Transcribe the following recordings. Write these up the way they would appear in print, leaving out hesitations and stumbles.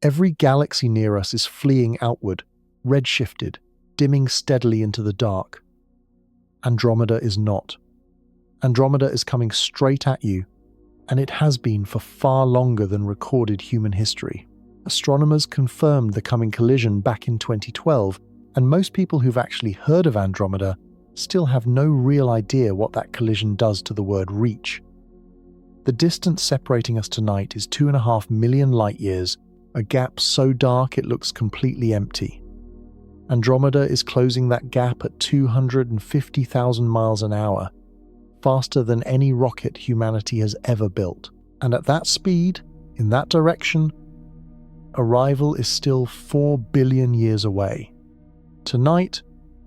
Every galaxy near us is fleeing outward, redshifted, dimming steadily into the dark. Andromeda is not. Andromeda is coming straight at you, and it has been for far longer than recorded human history. Astronomers confirmed the coming collision back in 2012, and most people who've actually heard of Andromeda still have no real idea what that collision does to the word reach. The distance separating us tonight is 2.5 million light-years, a gap so dark it looks completely empty. Andromeda is closing that gap at 250,000 miles an hour, faster than any rocket humanity has ever built. And at that speed, in that direction, arrival is still 4 billion years away. Tonight,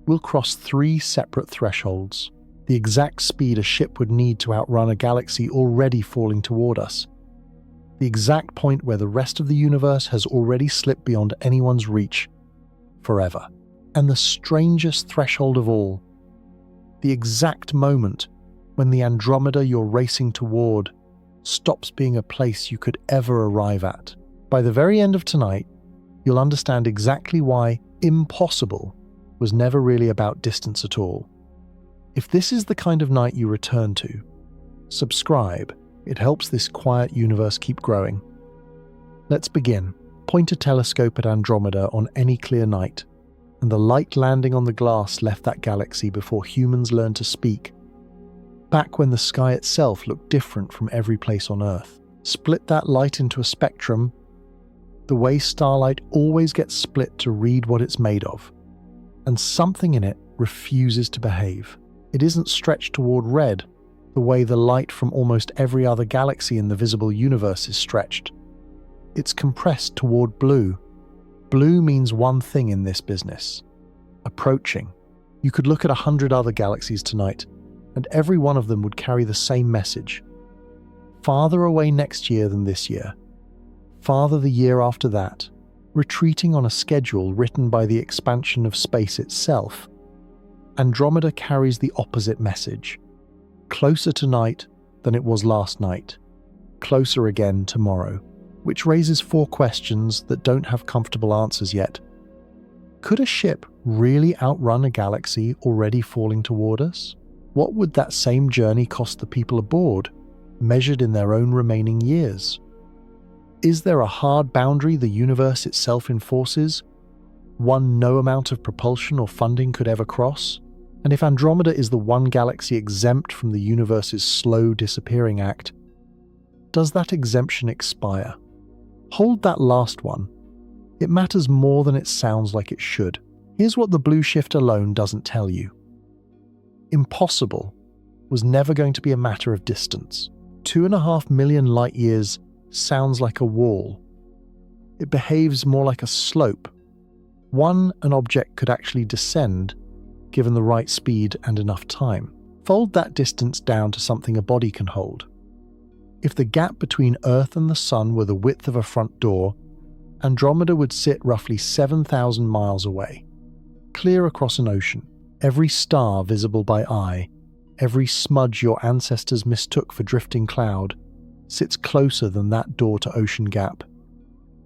we'll cross 3 separate thresholds, the exact speed a ship would need to outrun a galaxy already falling toward us, the exact point where the rest of the universe has already slipped beyond anyone's reach forever, and the strangest threshold of all, the exact moment when the Andromeda you're racing toward stops being a place you could ever arrive at. By the very end of tonight, you'll understand exactly why impossible was never really about distance at all. If this is the kind of night you return to, subscribe. It helps this quiet universe keep growing. Let's begin. Point a telescope at Andromeda on any clear night, and the light landing on the glass left that galaxy before humans learned to speak, back when the sky itself looked different from every place on Earth. Split that light into a spectrum, the way starlight always gets split to read what it's made of, and something in it refuses to behave. It isn't stretched toward red, the way the light from almost every other galaxy in the visible universe is stretched. It's compressed toward blue. Blue means one thing in this business: approaching. You could look at 100 other galaxies tonight, and every one of them would carry the same message. Farther away next year than this year. Farther the year after that, retreating on a schedule written by the expansion of space itself. Andromeda carries the opposite message. Closer tonight than it was last night. Closer again tomorrow. Which raises 4 questions that don't have comfortable answers yet. Could a ship really outrun a galaxy already falling toward us? What would that same journey cost the people aboard, measured in their own remaining years? Is there a hard boundary the universe itself enforces, one no amount of propulsion or funding could ever cross? And if Andromeda is the one galaxy exempt from the universe's slow disappearing act, does that exemption expire? Hold that last one. It matters more than it sounds like it should. Here's what the blueshift alone doesn't tell you. Impossible was never going to be a matter of distance. 2.5 million light-years sounds like a wall. It behaves more like a slope. One an object could actually descend, given the right speed and enough time. Fold that distance down to something a body can hold. If the gap between Earth and the Sun were the width of a front door, Andromeda would sit roughly 7,000 miles away, clear across an ocean. Every star visible by eye, every smudge your ancestors mistook for drifting cloud, sits closer than that door to ocean gap.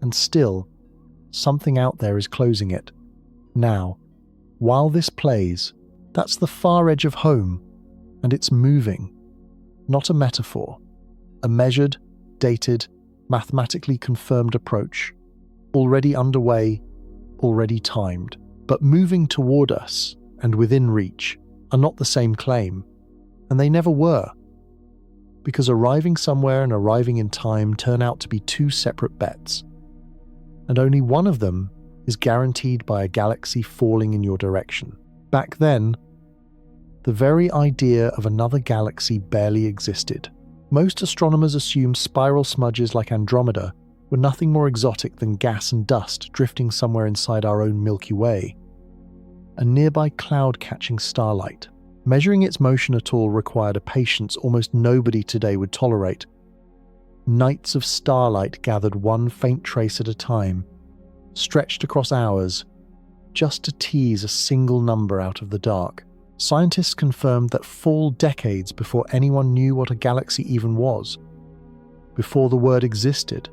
And still, something out there is closing it. Now, while this plays, that's the far edge of home, and it's moving. Not a metaphor. A measured, dated, mathematically confirmed approach. Already underway, already timed. But moving toward us, and within reach, are not the same claim. And they never were. Because arriving somewhere and arriving in time turn out to be 2 separate bets. And only one of them is guaranteed by a galaxy falling in your direction. Back then, the very idea of another galaxy barely existed. Most astronomers assumed spiral smudges like Andromeda were nothing more exotic than gas and dust drifting somewhere inside our own Milky Way, a nearby cloud-catching starlight. Measuring its motion at all required a patience almost nobody today would tolerate. Nights of starlight gathered one faint trace at a time, stretched across hours, just to tease a single number out of the dark. Scientists confirmed that full decades before anyone knew what a galaxy even was, before the word existed,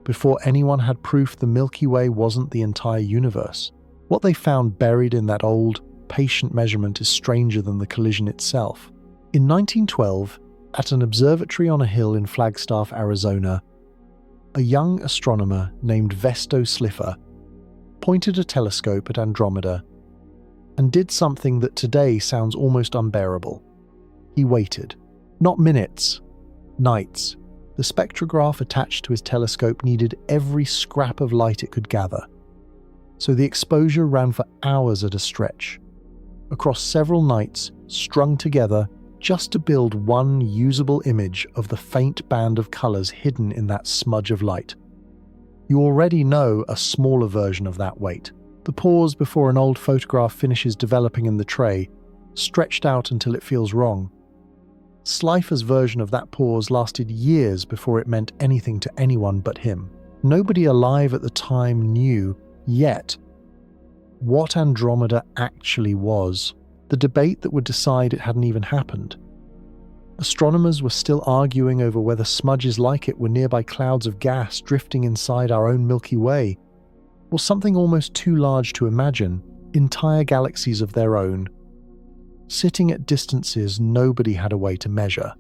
before anyone had proof the Milky Way wasn't the entire universe. What they found buried in that old, patient measurement is stranger than the collision itself. In 1912, at an observatory on a hill in Flagstaff, Arizona, a young astronomer named Vesto Slipher pointed a telescope at Andromeda and did something that today sounds almost unbearable. He waited. Not minutes, nights. The spectrograph attached to his telescope needed every scrap of light it could gather, so the exposure ran for hours at a stretch, across several nights, strung together just to build one usable image of the faint band of colours hidden in that smudge of light. You already know a smaller version of that wait. The pause before an old photograph finishes developing in the tray, stretched out until it feels wrong. Slipher's version of that pause lasted years before it meant anything to anyone but him. Nobody alive at the time knew, yet, what Andromeda actually was. The debate that would decide it hadn't even happened. Astronomers were still arguing over whether smudges like it were nearby clouds of gas drifting inside our own Milky Way, or something almost too large to imagine, entire galaxies of their own, sitting at distances nobody had a way to measure.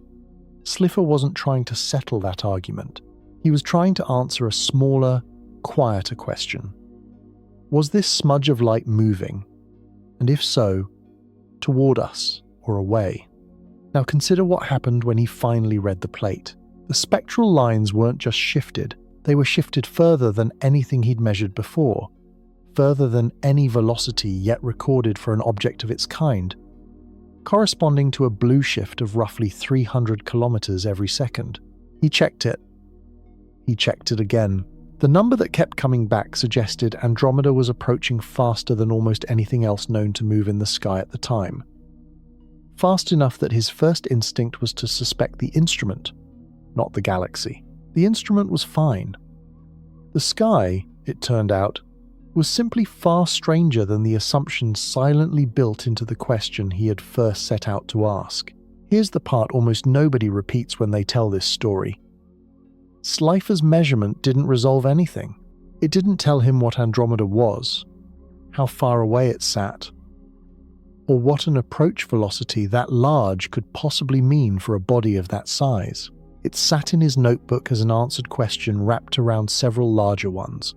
Slipher wasn't trying to settle that argument. He was trying to answer a smaller, quieter question. Was this smudge of light moving? And if so, toward us or away? Now consider what happened when he finally read the plate. The spectral lines weren't just shifted, they were shifted further than anything he'd measured before, further than any velocity yet recorded for an object of its kind, corresponding to a blueshift of roughly 300 kilometers every second. He checked it. He checked it again. The number that kept coming back suggested Andromeda was approaching faster than almost anything else known to move in the sky at the time. Fast enough that his first instinct was to suspect the instrument, not the galaxy. The instrument was fine. The sky, it turned out, was simply far stranger than the assumptions silently built into the question he had first set out to ask. Here's the part almost nobody repeats when they tell this story. Slipher's measurement didn't resolve anything. It didn't tell him what Andromeda was, how far away it sat, or what an approach velocity that large could possibly mean for a body of that size. It sat in his notebook as an answered question wrapped around several larger ones,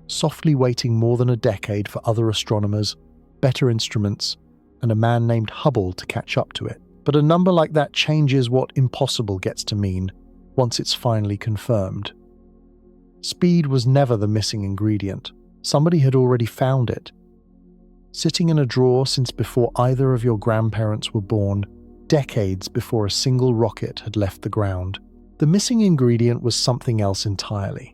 softly waiting more than a decade for other astronomers, better instruments, and a man named Hubble to catch up to it. But a number like that changes what impossible gets to mean once it's finally confirmed. Speed was never the missing ingredient. Somebody had already found it, sitting in a drawer since before either of your grandparents were born, decades before a single rocket had left the ground. The missing ingredient was something else entirely.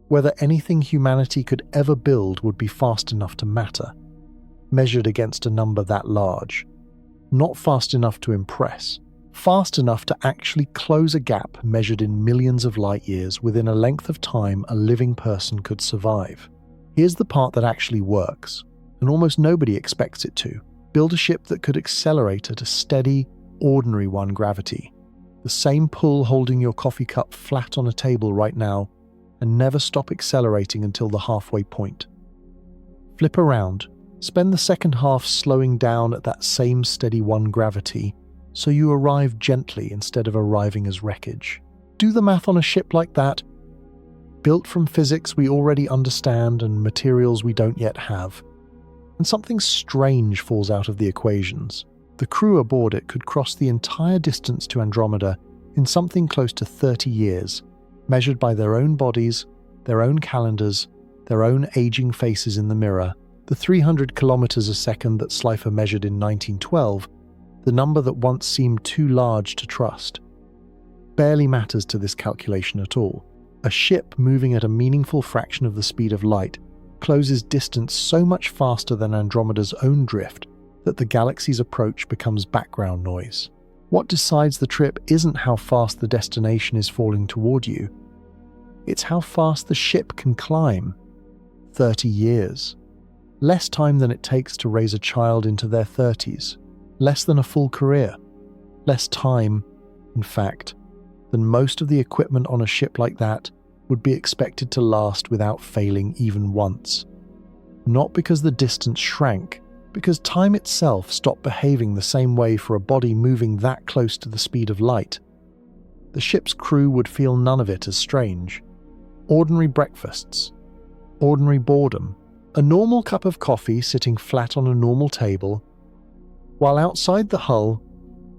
Whether anything humanity could ever build would be fast enough to matter, measured against a number that large. Not fast enough to impress, fast enough to actually close a gap measured in millions of light years within a length of time a living person could survive. Here's the part that actually works, and almost nobody expects it to. Build a ship that could accelerate at a steady, ordinary one gravity. The same pull holding your coffee cup flat on a table right now, and never stop accelerating until the halfway point. Flip around, spend the second half slowing down at that same steady one gravity, so you arrive gently instead of arriving as wreckage. Do the math on a ship like that, built from physics we already understand and materials we don't yet have, and something strange falls out of the equations. The crew aboard it could cross the entire distance to Andromeda in something close to 30 years, measured by their own bodies, their own calendars, their own aging faces in the mirror. The 300 kilometers a second that Slipher measured in 1912, the number that once seemed too large to trust, barely matters to this calculation at all. A ship moving at a meaningful fraction of the speed of light closes distance so much faster than Andromeda's own drift that the galaxy's approach becomes background noise. What decides the trip isn't how fast the destination is falling toward you. It's how fast the ship can climb. 30 years. Less time than it takes to raise a child into their 30s. Less than a full career. Less time, in fact, than most of the equipment on a ship like that would be expected to last without failing even once. Not because the distance shrank, because time itself stopped behaving the same way for a body moving that close to the speed of light. The ship's crew would feel none of it as strange. Ordinary breakfasts, ordinary boredom, a normal cup of coffee sitting flat on a normal table, while outside the hull,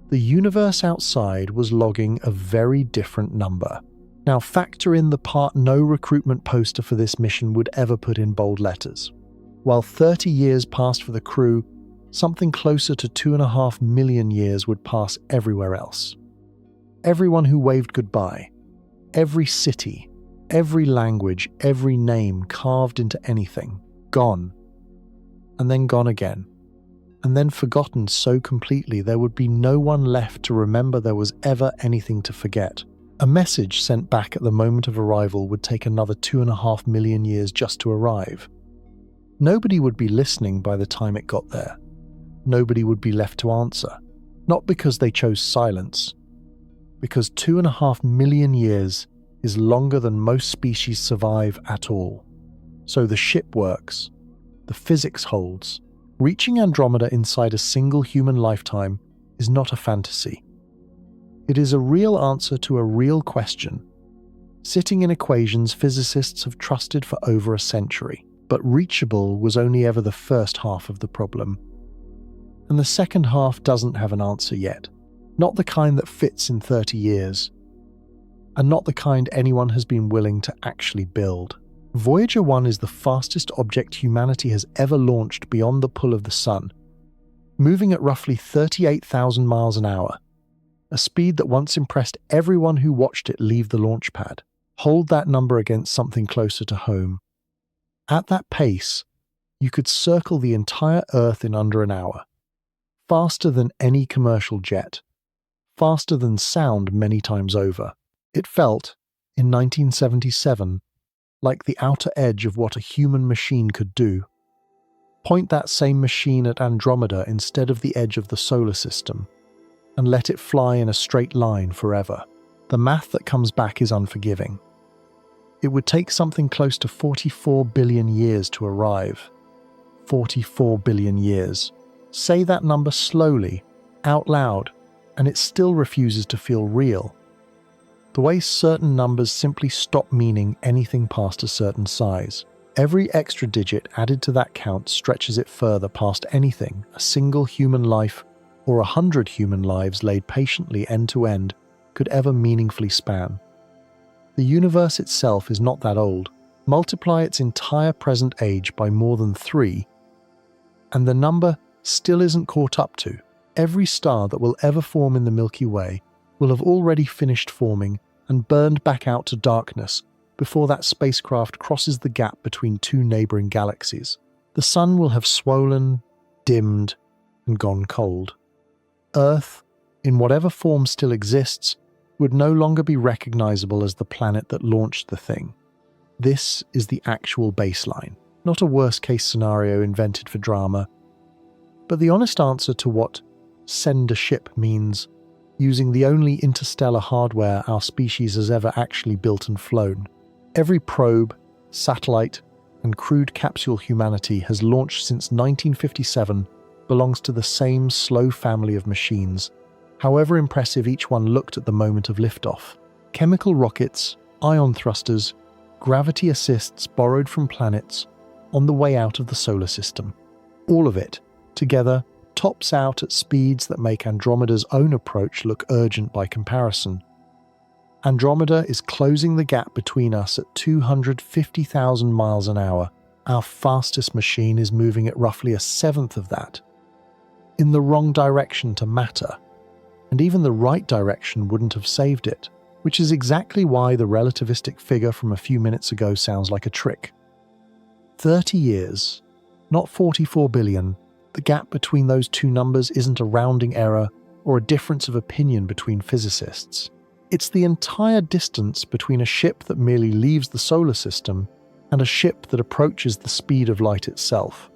the universe outside was logging a very different number. Now factor in the part no recruitment poster for this mission would ever put in bold letters. While 30 years passed for the crew, something closer to 2.5 million years would pass everywhere else. Everyone who waved goodbye, every city, every language, every name carved into anything, gone, and then gone again, and then forgotten so completely there would be no one left to remember there was ever anything to forget. A message sent back at the moment of arrival would take another 2.5 million years just to arrive. Nobody would be listening by the time it got there. Nobody would be left to answer, not because they chose silence, because 2.5 million years is longer than most species survive at all. So the ship works, the physics holds. Reaching Andromeda inside a single human lifetime is not a fantasy. It is a real answer to a real question, sitting in equations physicists have trusted for over a century. But reachable was only ever the first half of the problem. And the second half doesn't have an answer yet. Not the kind that fits in 30 years. And not the kind anyone has been willing to actually build. Voyager 1 is the fastest object humanity has ever launched beyond the pull of the sun, moving at roughly 38,000 miles an hour, a speed that once impressed everyone who watched it leave the launch pad. Hold that number against something closer to home. At that pace, you could circle the entire Earth in under an hour, faster than any commercial jet, faster than sound many times over. It felt, in 1977, like the outer edge of what a human machine could do. Point that same machine at Andromeda instead of the edge of the solar system, and let it fly in a straight line forever. The math that comes back is unforgiving. It would take something close to 44 billion years to arrive. 44 billion years. Say that number slowly, out loud, and it still refuses to feel real. The way certain numbers simply stop meaning anything past a certain size. Every extra digit added to that count stretches it further past anything a single human life or 100 human lives laid patiently end to end could ever meaningfully span. The universe itself is not that old. Multiply its entire present age by more than 3, and the number still isn't caught up to. Every star that will ever form in the Milky Way will have already finished forming and burned back out to darkness before that spacecraft crosses the gap between two neighboring galaxies. The sun will have swollen, dimmed, and gone cold. Earth, in whatever form still exists, would no longer be recognizable as the planet that launched the thing. This is the actual baseline, not a worst-case scenario invented for drama, but the honest answer to what send a ship means, using the only interstellar hardware our species has ever actually built and flown. Every probe, satellite, and crewed capsule humanity has launched since 1957 belongs to the same slow family of machines, however impressive each one looked at the moment of liftoff. Chemical rockets, ion thrusters, gravity assists borrowed from planets on the way out of the solar system. All of it, together, tops out at speeds that make Andromeda's own approach look urgent by comparison. Andromeda is closing the gap between us at 250,000 miles an hour. Our fastest machine is moving at roughly 1/7 of that. In the wrong direction to matter. And even the right direction wouldn't have saved it, which is exactly why the relativistic figure from a few minutes ago sounds like a trick. 30 years, not 44 billion, the gap between those two numbers isn't a rounding error or a difference of opinion between physicists. It's the entire distance between a ship that merely leaves the solar system and a ship that approaches the speed of light itself.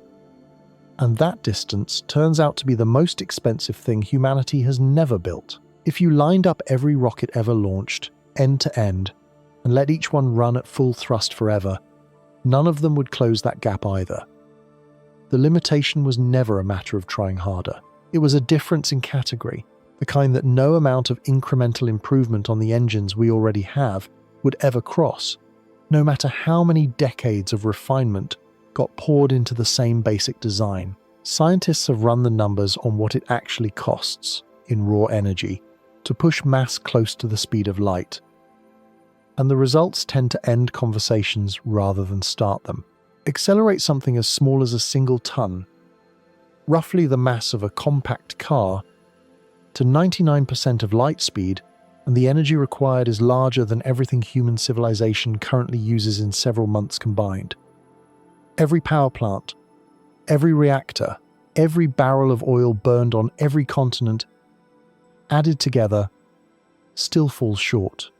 And that distance turns out to be the most expensive thing humanity has never built. If you lined up every rocket ever launched, end to end, and let each one run at full thrust forever, none of them would close that gap either. The limitation was never a matter of trying harder. It was a difference in category, the kind that no amount of incremental improvement on the engines we already have would ever cross, no matter how many decades of refinement got poured into the same basic design. Scientists have run the numbers on what it actually costs, in raw energy, to push mass close to the speed of light. And the results tend to end conversations rather than start them. Accelerate something as small as a single ton, roughly the mass of a compact car, to 99% of light speed, and the energy required is larger than everything human civilization currently uses in several months combined. Every power plant, every reactor, every barrel of oil burned on every continent, added together, still falls short.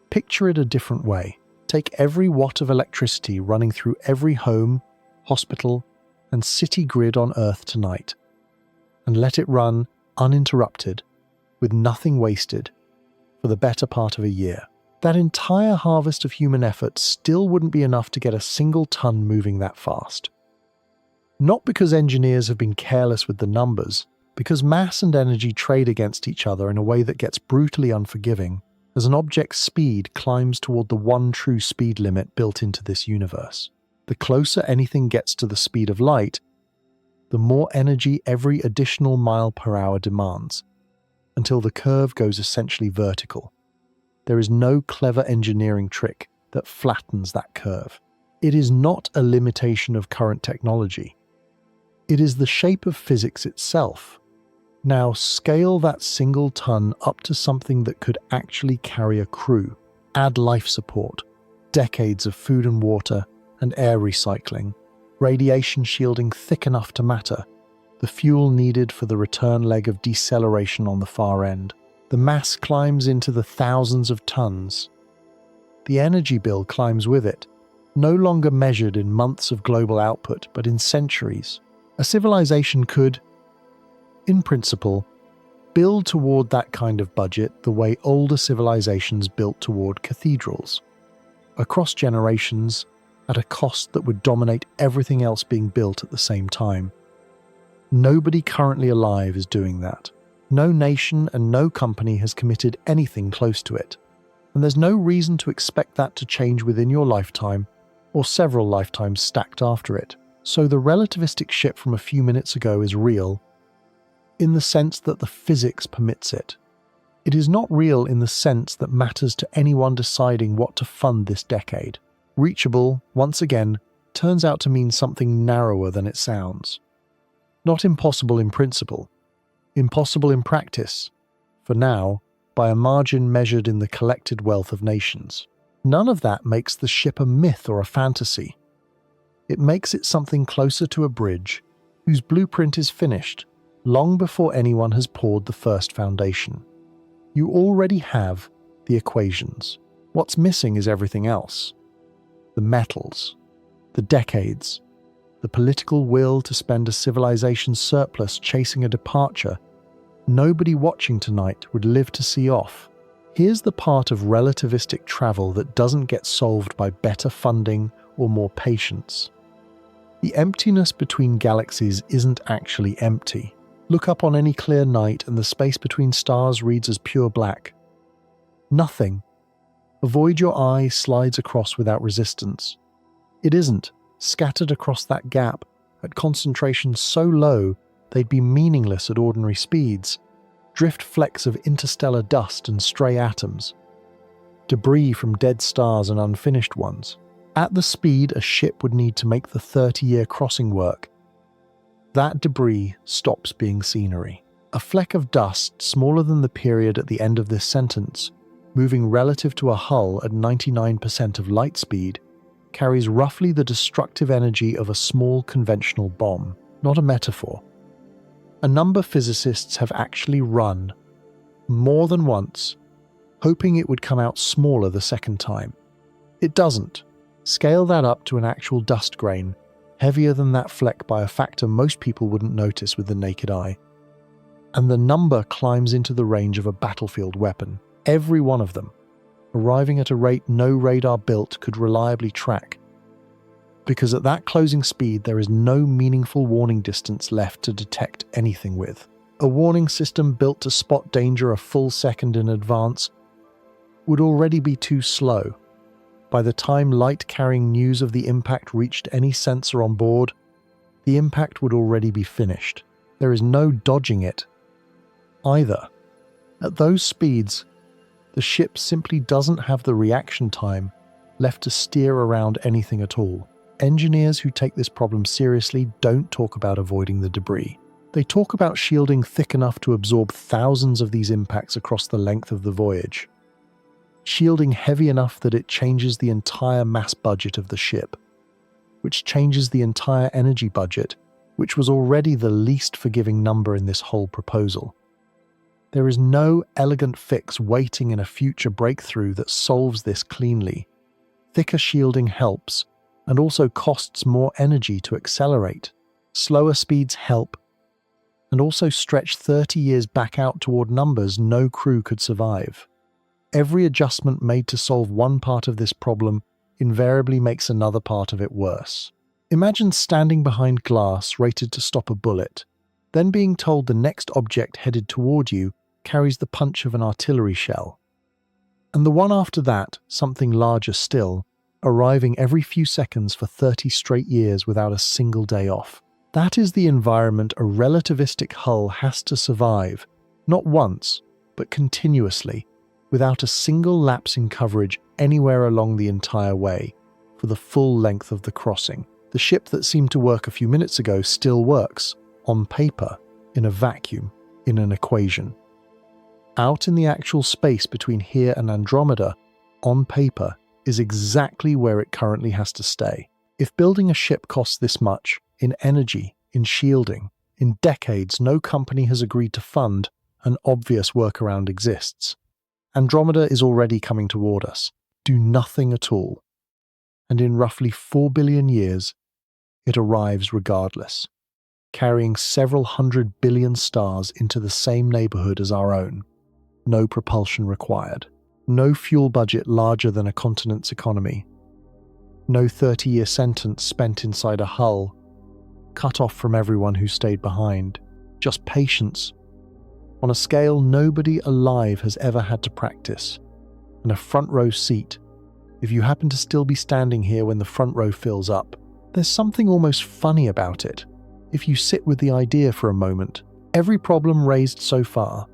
Picture it a different way. Take every watt of electricity running through every home, hospital, and city grid on Earth tonight, and let it run uninterrupted, with nothing wasted, for the better part of a year. That entire harvest of human effort still wouldn't be enough to get a single ton moving that fast. Not because engineers have been careless with the numbers, because mass and energy trade against each other in a way that gets brutally unforgiving as an object's speed climbs toward the one true speed limit built into this universe. The closer anything gets to the speed of light, the more energy every additional mile per hour demands, until the curve goes essentially vertical. There is no clever engineering trick that flattens that curve. It is not a limitation of current technology. It is the shape of physics itself. Now scale that single ton up to something that could actually carry a crew, add life support, decades of food and water and air recycling, radiation shielding thick enough to matter, the fuel needed for the return leg of deceleration on the far end. The mass climbs into the thousands of tons. The energy bill climbs with it, no longer measured in months of global output, but in centuries. A civilization could, in principle, build toward that kind of budget the way older civilizations built toward cathedrals, across generations, at a cost that would dominate everything else being built at the same time. Nobody currently alive is doing that. No nation and no company has committed anything close to it, and there's no reason to expect that to change within your lifetime or several lifetimes stacked after it. So the relativistic ship from a few minutes ago is real, in the sense that the physics permits it. It is not real in the sense that matters to anyone deciding what to fund this decade. Reachable, once again, turns out to mean something narrower than it sounds. Not impossible in principle, impossible in practice, for now, by a margin measured in the collected wealth of nations. None of that makes the ship a myth or a fantasy. It makes it something closer to a bridge whose blueprint is finished long before anyone has poured the first foundation. You already have the equations. What's missing is everything else. The metals, the decades, the political will to spend a civilization's surplus chasing a departure nobody watching tonight would live to see off. Here's the part of relativistic travel that doesn't get solved by better funding or more patience. The emptiness between galaxies isn't actually empty. Look up on any clear night and the space between stars reads as pure black. Nothing. A void your eye slides across without resistance. It isn't. Scattered across that gap, at concentrations so low they'd be meaningless at ordinary speeds, drift flecks of interstellar dust and stray atoms, debris from dead stars and unfinished ones. At the speed a ship would need to make the 30-year crossing work, that debris stops being scenery. A fleck of dust smaller than the period at the end of this sentence, moving relative to a hull at 99% of light speed, carries roughly the destructive energy of a small conventional bomb, not a metaphor. A number of physicists have actually run, more than once, hoping it would come out smaller the second time. It doesn't. Scale that up to an actual dust grain, heavier than that fleck by a factor most people wouldn't notice with the naked eye. And the number climbs into the range of a battlefield weapon. Every one of them. arriving at a rate no radar built could reliably track. Because at that closing speed, there is no meaningful warning distance left to detect anything with. A warning system built to spot danger a full second in advance would already be too slow. By the time light-carrying news of the impact reached any sensor on board, the impact would already be finished. There is no dodging it either. At those speeds, the ship simply doesn't have the reaction time left to steer around anything at all. Engineers who take this problem seriously don't talk about avoiding the debris. They talk about shielding thick enough to absorb thousands of these impacts across the length of the voyage. Shielding heavy enough that it changes the entire mass budget of the ship, which changes the entire energy budget, which was already the least forgiving number in this whole proposal. There is no elegant fix waiting in a future breakthrough that solves this cleanly. Thicker shielding helps, and also costs more energy to accelerate. Slower speeds help, and also stretch 30 years back out toward numbers no crew could survive. Every adjustment made to solve one part of this problem invariably makes another part of it worse. Imagine standing behind glass rated to stop a bullet, then being told the next object headed toward you carries the punch of an artillery shell. And the one after that, something larger still, arriving every few seconds for 30 straight years without a single day off. That is the environment a relativistic hull has to survive, not once, but continuously, without a single lapse in coverage anywhere along the entire way, for the full length of the crossing. The ship that seemed to work a few minutes ago still works, on paper, in a vacuum, in an equation. Out in the actual space between here and Andromeda, on paper, is exactly where it currently has to stay. If building a ship costs this much, in energy, in shielding, in decades no company has agreed to fund, an obvious workaround exists. Andromeda is already coming toward us. Do nothing at all. And in roughly 4 billion years, it arrives regardless, carrying several 100 billion stars into the same neighborhood as our own. No propulsion required. No fuel budget larger than a continent's economy. No 30-year sentence spent inside a hull, cut off from everyone who stayed behind. Just patience, on a scale nobody alive has ever had to practice, and a front row seat. If you happen to still be standing here when the front row fills up, there's something almost funny about it. If you sit with the idea for a moment, every problem raised so far,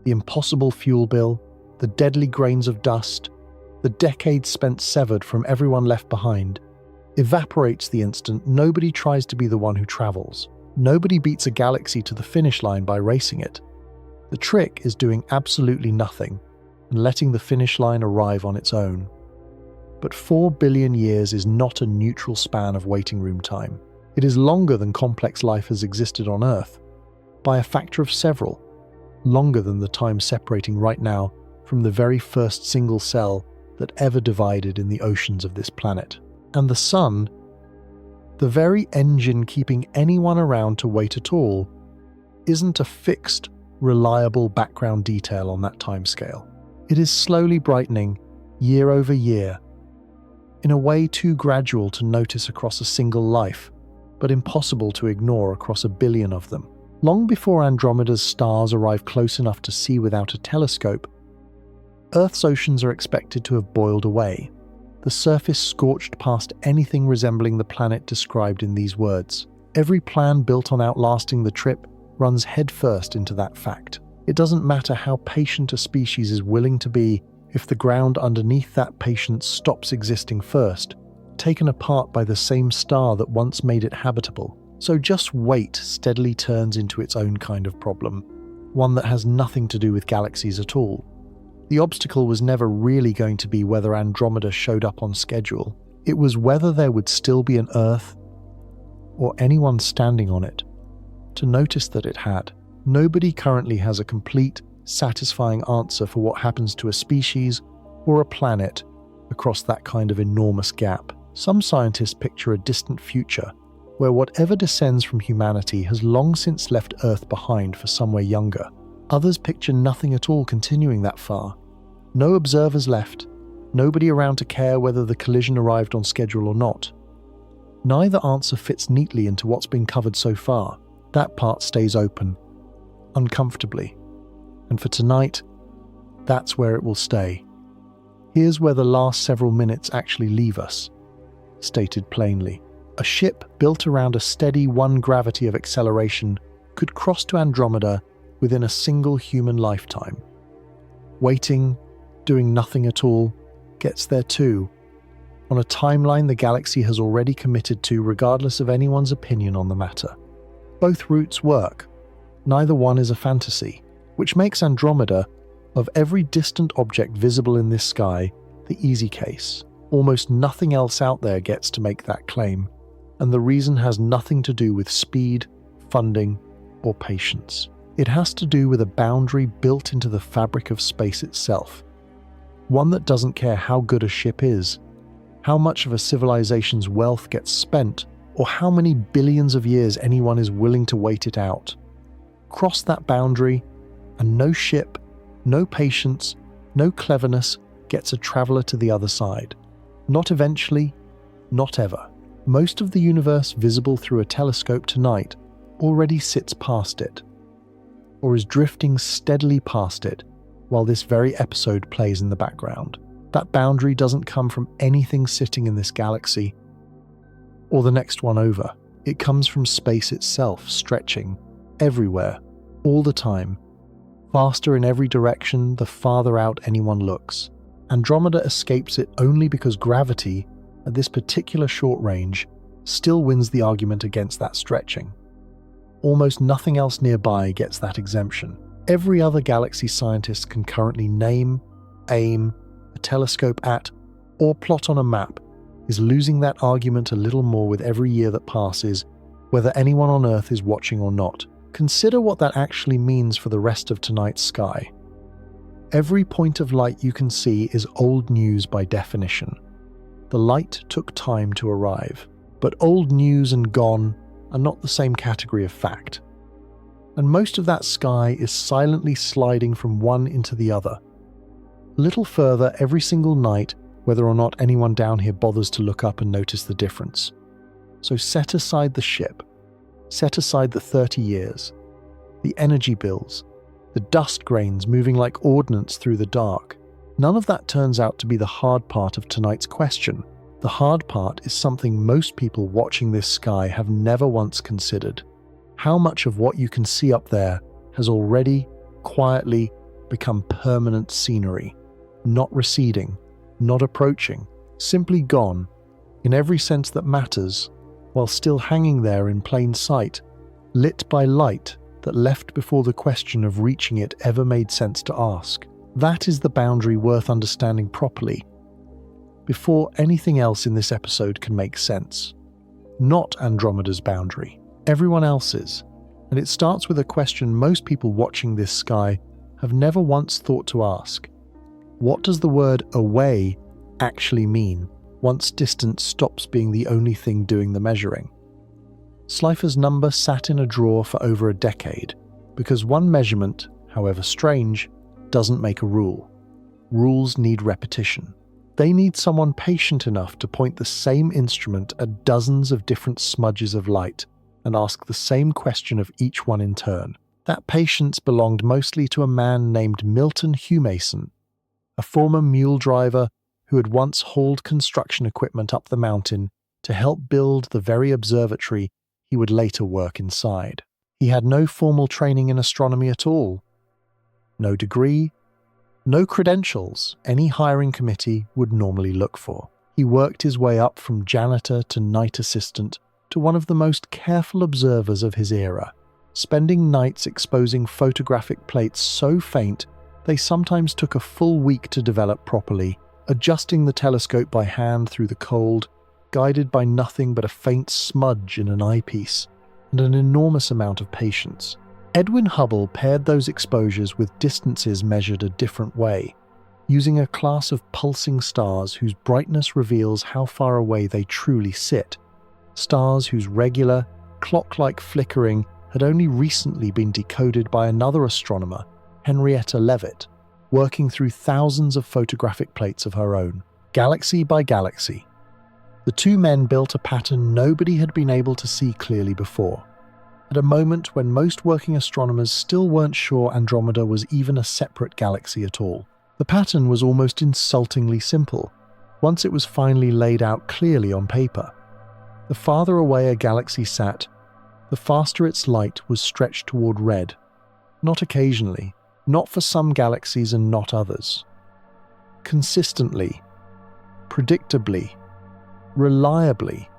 the impossible fuel bill, the deadly grains of dust, the decades spent severed from everyone left behind, evaporates the instant nobody tries to be the one who travels. Nobody beats a galaxy to the finish line by racing it. The trick is doing absolutely nothing and letting the finish line arrive on its own. But 4 billion years is not a neutral span of waiting room time. It is longer than complex life has existed on Earth, by a factor of several, longer than the time separating right now from the very first single cell that ever divided in the oceans of this planet. And the sun, the very engine keeping anyone around to wait at all, isn't a fixed, reliable background detail on that timescale. It is slowly brightening, year over year, in a way too gradual to notice across a single life, but impossible to ignore across a billion of them. Long before Andromeda's stars arrive close enough to see without a telescope, Earth's oceans are expected to have boiled away, the surface scorched past anything resembling the planet described in these words. Every plan built on outlasting the trip runs headfirst into that fact. It doesn't matter how patient a species is willing to be if the ground underneath that patience stops existing first, taken apart by the same star that once made it habitable. So just wait steadily turns into its own kind of problem, one that has nothing to do with galaxies at all. The obstacle was never really going to be whether Andromeda showed up on schedule. It was whether there would still be an Earth, or anyone standing on it, to notice that it had. Nobody currently has a complete, satisfying answer for what happens to a species or a planet across that kind of enormous gap. Some scientists picture a distant future where whatever descends from humanity has long since left Earth behind for somewhere younger. Others picture nothing at all continuing that far. No observers left, Nobody around to care whether the collision arrived on schedule or not. Neither answer fits neatly into what's been covered so far. That part stays open, uncomfortably. And for tonight, that's where it will stay. Here's where the last several minutes actually leave us. Stated plainly, a ship built around a steady one gravity of acceleration could cross to Andromeda within a single human lifetime. Waiting, doing nothing at all, gets there too, on a timeline the galaxy has already committed to regardless of anyone's opinion on the matter. Both routes work. Neither one is a fantasy, which makes Andromeda, of every distant object visible in this sky, the easy case. Almost nothing else out there gets to make that claim, and the reason has nothing to do with speed, funding, or patience. It has to do with a boundary built into the fabric of space itself. One that doesn't care how good a ship is, how much of a civilization's wealth gets spent, or how many billions of years anyone is willing to wait it out. Cross that boundary, and no ship, no patience, no cleverness gets a traveler to the other side. Not eventually, not ever. Most of the universe visible through a telescope tonight already sits past it, or is drifting steadily past it while this very episode plays in the background. That boundary doesn't come from anything sitting in this galaxy or the next one over. It comes from space itself, stretching everywhere, all the time, faster in every direction the farther out anyone looks. Andromeda escapes it only because gravity, at this particular short range, still wins the argument against that stretching. Almost nothing else nearby gets that exemption. Every other galaxy scientist can currently name, aim, a telescope at, or plot on a map is losing that argument a little more with every year that passes, whether anyone on Earth is watching or not. Consider what that actually means for the rest of tonight's sky. Every point of light you can see is old news by definition. The light took time to arrive, but old news and gone are not the same category of fact. And most of that sky is silently sliding from one into the other. A little further every single night, whether or not anyone down here bothers to look up and notice the difference. So set aside the ship, set aside the 30 years, the energy bills, the dust grains moving like ordnance through the dark. None of that turns out to be the hard part of tonight's question. The hard part is something most people watching this sky have never once considered. How much of what you can see up there has already, quietly, become permanent scenery, not receding, not approaching, simply gone, in every sense that matters, while still hanging there in plain sight, lit by light that left before the question of reaching it ever made sense to ask. That is the boundary worth understanding properly, before anything else in this episode can make sense. Not Andromeda's boundary, everyone else's, and it starts with a question most people watching this sky have never once thought to ask. What does the word away actually mean once distance stops being the only thing doing the measuring? Slifer's number sat in a drawer for over a decade, because one measurement, however strange, doesn't make a rule. Rules need repetition. They need someone patient enough to point the same instrument at dozens of different smudges of light and ask the same question of each one in turn. That patience belonged mostly to a man named Milton Humason, a former mule driver who had once hauled construction equipment up the mountain to help build the very observatory he would later work inside. He had no formal training in astronomy at all, no degree, no credentials any hiring committee would normally look for. He worked his way up from janitor to night assistant to one of the most careful observers of his era, spending nights exposing photographic plates so faint they sometimes took a full week to develop properly, adjusting the telescope by hand through the cold, guided by nothing but a faint smudge in an eyepiece, and an enormous amount of patience. Edwin Hubble paired those exposures with distances measured a different way, using a class of pulsing stars whose brightness reveals how far away they truly sit, stars whose regular, clock-like flickering had only recently been decoded by another astronomer, Henrietta Leavitt, working through thousands of photographic plates of her own, galaxy by galaxy. The two men built a pattern nobody had been able to see clearly before, at a moment when most working astronomers still weren't sure Andromeda was even a separate galaxy at all. The pattern was almost insultingly simple, once it was finally laid out clearly on paper. The farther away a galaxy sat, the faster its light was stretched toward red, not occasionally, not for some galaxies and not others. Consistently, predictably, reliably,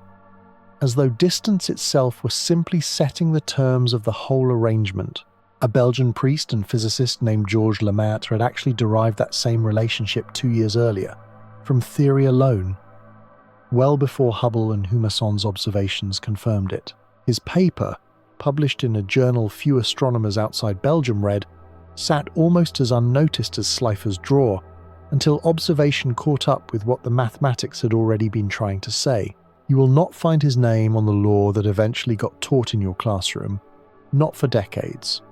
as though distance itself were simply setting the terms of the whole arrangement. A Belgian priest and physicist named Georges Lemaitre had actually derived that same relationship 2 years earlier, from theory alone, well before Hubble and Humasson's observations confirmed it. His paper, published in a journal few astronomers outside Belgium read, sat almost as unnoticed as Slipher's draw, until observation caught up with what the mathematics had already been trying to say. You will not find his name on the law that eventually got taught in your classroom, not for decades,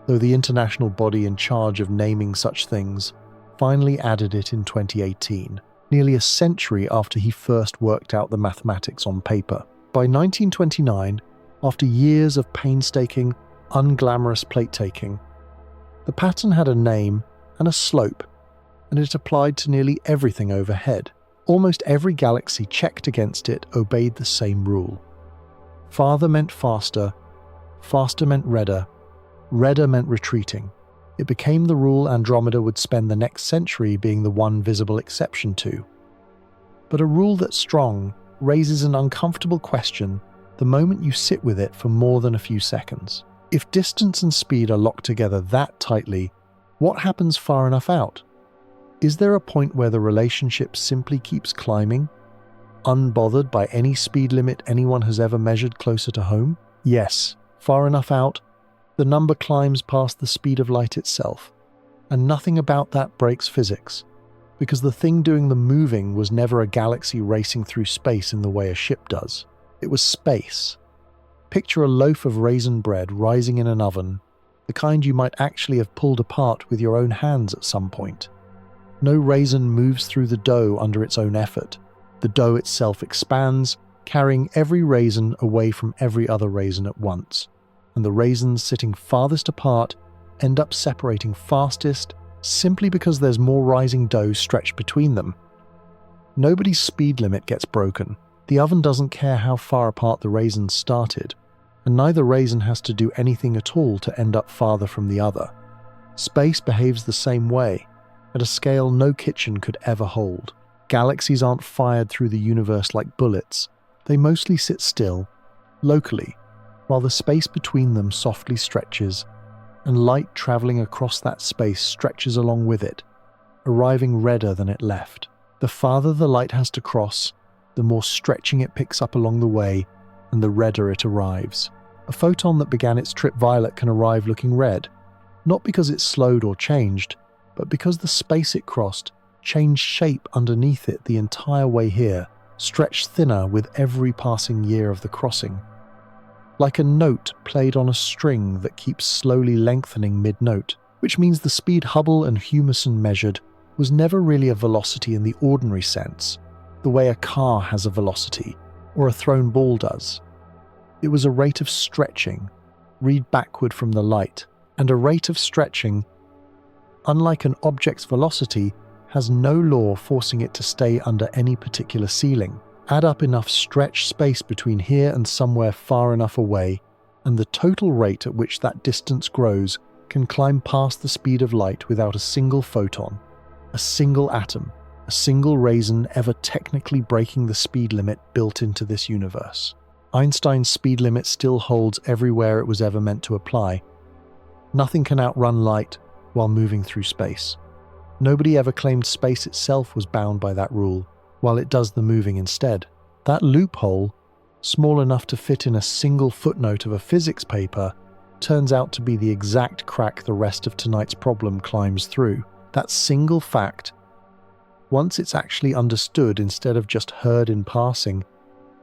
though the international body in charge of naming such things finally added it in 2018, nearly a century after he first worked out the mathematics on paper. By 1929, after years of painstaking, unglamorous plate-taking, the pattern had a name and a slope, and it applied to nearly everything overhead. Almost every galaxy checked against it obeyed the same rule. Farther meant faster, faster meant redder, redder meant retreating. It became the rule Andromeda would spend the next century being the one visible exception to. But a rule that's strong raises an uncomfortable question the moment you sit with it for more than a few seconds. If distance and speed are locked together that tightly, what happens far enough out? Is there a point where the relationship simply keeps climbing, unbothered by any speed limit anyone has ever measured closer to home? Yes, far enough out, the number climbs past the speed of light itself, and nothing about that breaks physics, because the thing doing the moving was never a galaxy racing through space in the way a ship does. It was space. Picture a loaf of raisin bread rising in an oven, the kind you might actually have pulled apart with your own hands at some point. No raisin moves through the dough under its own effort. The dough itself expands, carrying every raisin away from every other raisin at once, and the raisins sitting farthest apart end up separating fastest simply because there's more rising dough stretched between them. Nobody's speed limit gets broken. The oven doesn't care how far apart the raisins started, and neither raisin has to do anything at all to end up farther from the other. Space behaves the same way, at a scale no kitchen could ever hold. Galaxies aren't fired through the universe like bullets. They mostly sit still, locally, while the space between them softly stretches, and light travelling across that space stretches along with it, arriving redder than it left. The farther the light has to cross, the more stretching it picks up along the way, and the redder it arrives. A photon that began its trip violet can arrive looking red, not because it slowed or changed, but because the space it crossed changed shape underneath it the entire way here, stretched thinner with every passing year of the crossing. Like a note played on a string that keeps slowly lengthening mid-note, which means the speed Hubble and Humason measured was never really a velocity in the ordinary sense, the way a car has a velocity, or a thrown ball does. It was a rate of stretching, read backward from the light, and a rate of stretching, unlike an object's velocity, has no law forcing it to stay under any particular ceiling. Add up enough stretched space between here and somewhere far enough away, and the total rate at which that distance grows can climb past the speed of light without a single photon, a single atom, a single raisin ever technically breaking the speed limit built into this universe. Einstein's speed limit still holds everywhere it was ever meant to apply. Nothing can outrun light while moving through space. Nobody ever claimed space itself was bound by that rule, while it does the moving instead. That loophole, small enough to fit in a single footnote of a physics paper, turns out to be the exact crack the rest of tonight's problem climbs through. That single fact, once it's actually understood instead of just heard in passing,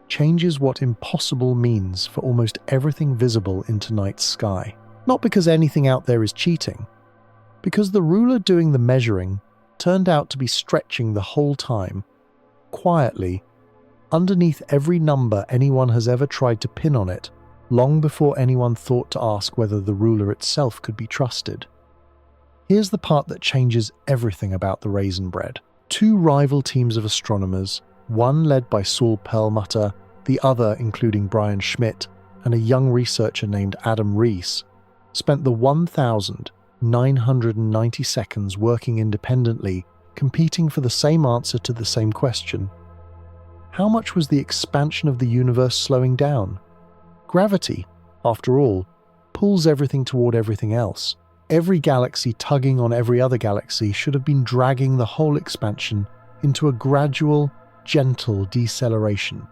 changes what impossible means for almost everything visible in tonight's sky. Not because anything out there is cheating, Because the ruler doing the measuring turned out to be stretching the whole time, quietly, underneath every number anyone has ever tried to pin on it, long before anyone thought to ask whether the ruler itself could be trusted. Here's the part that changes everything about the raisin bread. Two rival teams of astronomers, one led by Saul Perlmutter, the other including Brian Schmidt and a young researcher named Adam Rees, spent the 1,990 seconds working independently, competing for the same answer to the same question. How much was the expansion of the universe slowing down? Gravity, after all, pulls everything toward everything else. Every galaxy tugging on every other galaxy should have been dragging the whole expansion into a gradual, gentle deceleration,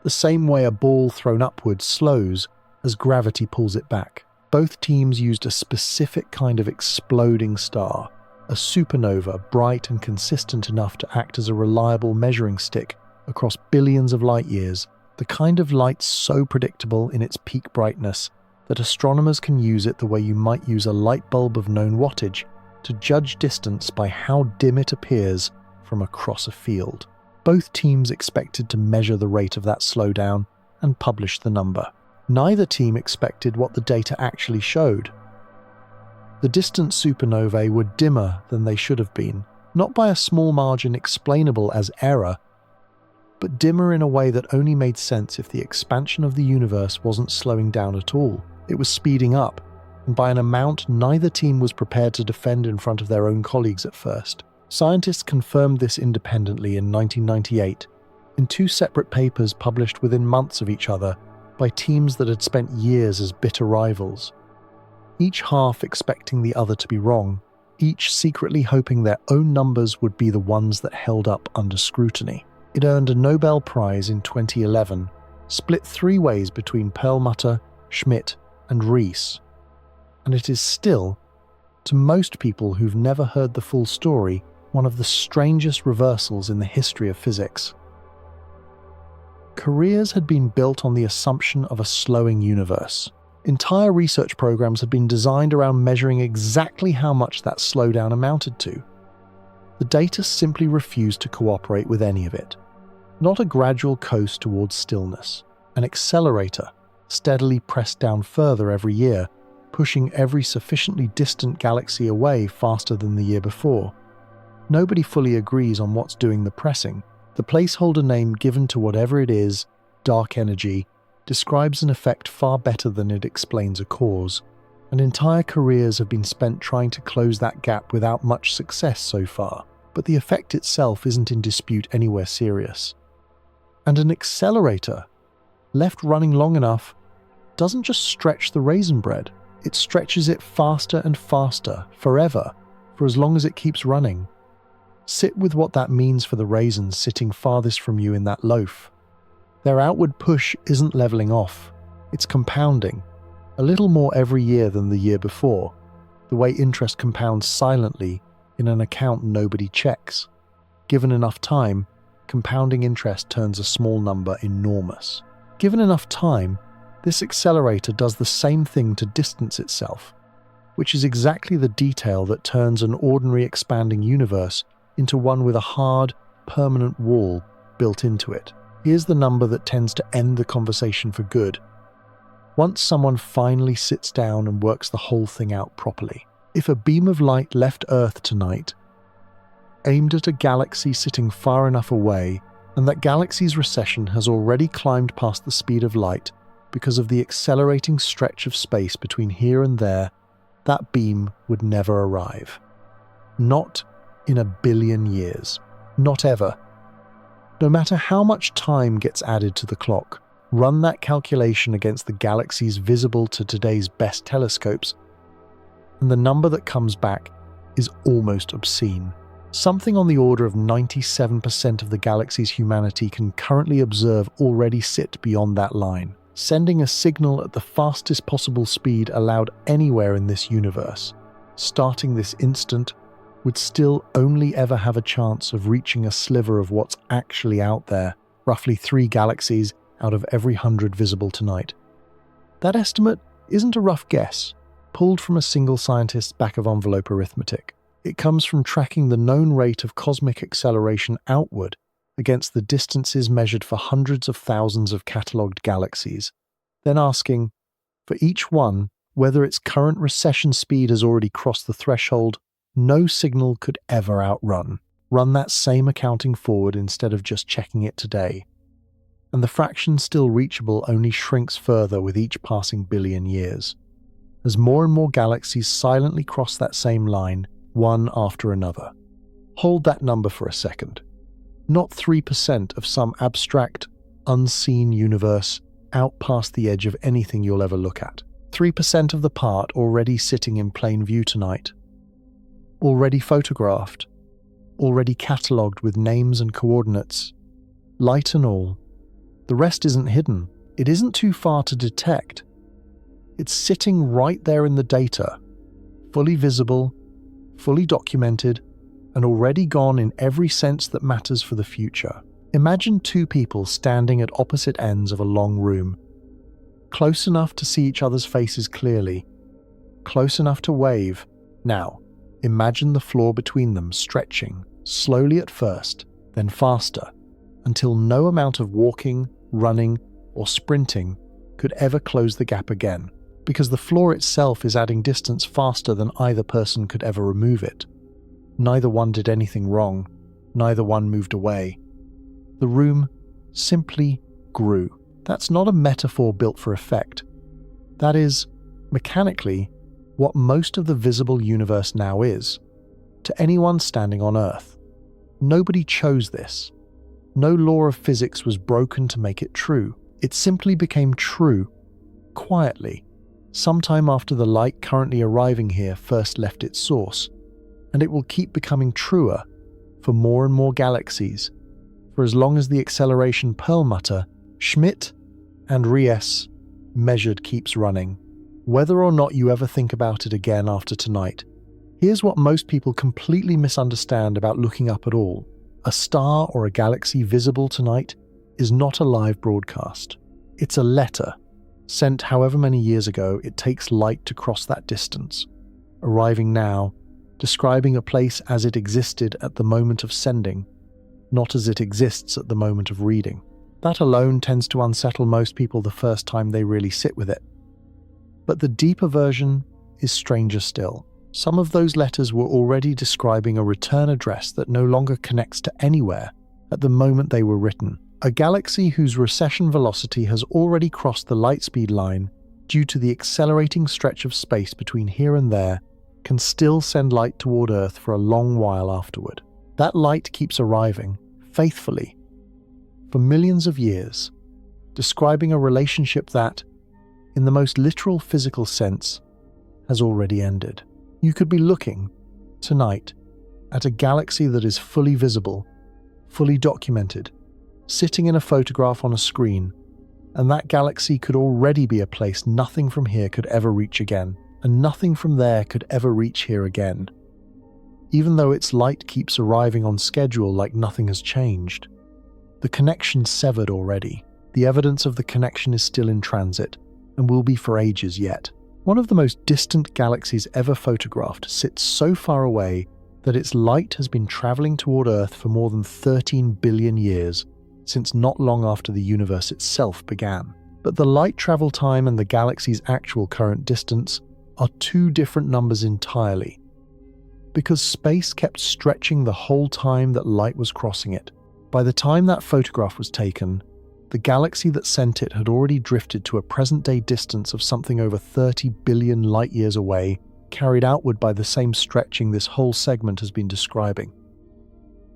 the same way a ball thrown upwards slows as gravity pulls it back. Both teams used a specific kind of exploding star, a supernova bright and consistent enough to act as a reliable measuring stick across billions of light years, the kind of light so predictable in its peak brightness that astronomers can use it the way you might use a light bulb of known wattage to judge distance by how dim it appears from across a field. Both teams expected to measure the rate of that slowdown and publish the number. Neither team expected what the data actually showed. The distant supernovae were dimmer than they should have been, not by a small margin explainable as error, but dimmer in a way that only made sense if the expansion of the universe wasn't slowing down at all. It was speeding up, and by an amount neither team was prepared to defend in front of their own colleagues at first. Scientists confirmed this independently in 1998, in two separate papers published within months of each other by teams that had spent years as bitter rivals. Each half expecting the other to be wrong, each secretly hoping their own numbers would be the ones that held up under scrutiny. It earned a Nobel Prize in 2011, split three ways between Perlmutter, Schmidt, and Rees, and it is still, to most people who've never heard the full story, one of the strangest reversals in the history of physics. Careers had been built on the assumption of a slowing universe. Entire research programs had been designed around measuring exactly how much that slowdown amounted to. The data simply refused to cooperate with any of it. Not a gradual coast towards stillness, an accelerator steadily pressed down further every year, pushing every sufficiently distant galaxy away faster than the year before. Nobody fully agrees on what's doing the pressing. The placeholder name given to whatever it is, dark energy, describes an effect far better than it explains a cause, and entire careers have been spent trying to close that gap without much success so far, but the effect itself isn't in dispute anywhere serious. And an accelerator, left running long enough, doesn't just stretch the raisin bread, it stretches it faster and faster, forever, for as long as it keeps running. Sit with what that means for the raisins sitting farthest from you in that loaf. Their outward push isn't leveling off, it's compounding, a little more every year than the year before, the way interest compounds silently in an account nobody checks. Given enough time, compounding interest turns a small number enormous. Given enough time, this accelerator does the same thing to distance itself, which is exactly the detail that turns an ordinary expanding universe into one with a hard, permanent wall built into it. Here's the number that tends to end the conversation for good. Once someone finally sits down and works the whole thing out properly. If a beam of light left Earth tonight, aimed at a galaxy sitting far enough away, and that galaxy's recession has already climbed past the speed of light because of the accelerating stretch of space between here and there, that beam would never arrive. Not in a billion years. Not ever. No matter how much time gets added to the clock, run that calculation against the galaxies visible to today's best telescopes, and the number that comes back is almost obscene. Something on the order of 97% of the galaxies humanity can currently observe already sit beyond that line, sending a signal at the fastest possible speed allowed anywhere in this universe. Starting this instant would still only ever have a chance of reaching a sliver of what's actually out there, roughly 3 galaxies out of every 100 visible tonight. That estimate isn't a rough guess. pulled from a single scientist's back-of-envelope arithmetic. It comes from tracking the known rate of cosmic acceleration outward against the distances measured for hundreds of thousands of catalogued galaxies, then asking, for each one, whether its current recession speed has already crossed the threshold no signal could ever outrun. Run that same accounting forward instead of just checking it today, and the fraction still reachable only shrinks further with each passing billion years, as more and more galaxies silently cross that same line, one after another. Hold that number for a second. Not 3% of some abstract, unseen universe out past the edge of anything you'll ever look at. 3% of the part already sitting in plain view tonight. Already photographed. Already catalogued with names and coordinates. Light and all. The rest isn't hidden. It isn't too far to detect. It's sitting right there in the data. Fully visible, fully documented, and already gone in every sense that matters for the future. Imagine two people standing at opposite ends of a long room, close enough to see each other's faces clearly, close enough to wave. Now, imagine the floor between them stretching, slowly at first, then faster, until no amount of walking, running, or sprinting could ever close the gap again, because the floor itself is adding distance faster than either person could ever remove it. Neither one did anything wrong, neither one moved away. The room simply grew. That's not a metaphor built for effect. That is, mechanically, what most of the visible universe now is, to anyone standing on Earth. Nobody chose this. No law of physics was broken to make it true. It simply became true, quietly, sometime after the light currently arriving here first left its source, and it will keep becoming truer for more and more galaxies, for as long as the acceleration Perlmutter, Schmidt, and Ries measured keeps running. Whether or not you ever think about it again after tonight, here's what most people completely misunderstand about looking up at all. A star or a galaxy visible tonight is not a live broadcast. It's a letter, sent however many years ago it takes light to cross that distance, arriving now, describing a place as it existed at the moment of sending, not as it exists at the moment of reading. That alone tends to unsettle most people the first time they really sit with it. But the deeper version is stranger still. Some of those letters were already describing a return address that no longer connects to anywhere at the moment they were written. A galaxy whose recession velocity has already crossed the light speed line due to the accelerating stretch of space between here and there can still send light toward Earth for a long while afterward. That light keeps arriving, faithfully, for millions of years, describing a relationship that, in the most literal physical sense, has already ended. You could be looking, tonight, at a galaxy that is fully visible, fully documented, sitting in a photograph on a screen, and that galaxy could already be a place nothing from here could ever reach again, and nothing from there could ever reach here again. Even though its light keeps arriving on schedule like nothing has changed, the connection's severed already. The evidence of the connection is still in transit, and will be for ages yet. One of the most distant galaxies ever photographed sits so far away that its light has been traveling toward Earth for more than 13 billion years, since not long after the universe itself began. But the light travel time and the galaxy's actual current distance are two different numbers entirely, because space kept stretching the whole time that light was crossing it. By the time that photograph was taken, the galaxy that sent it had already drifted to a present-day distance of something over 30 billion light-years away, carried outward by the same stretching this whole segment has been describing.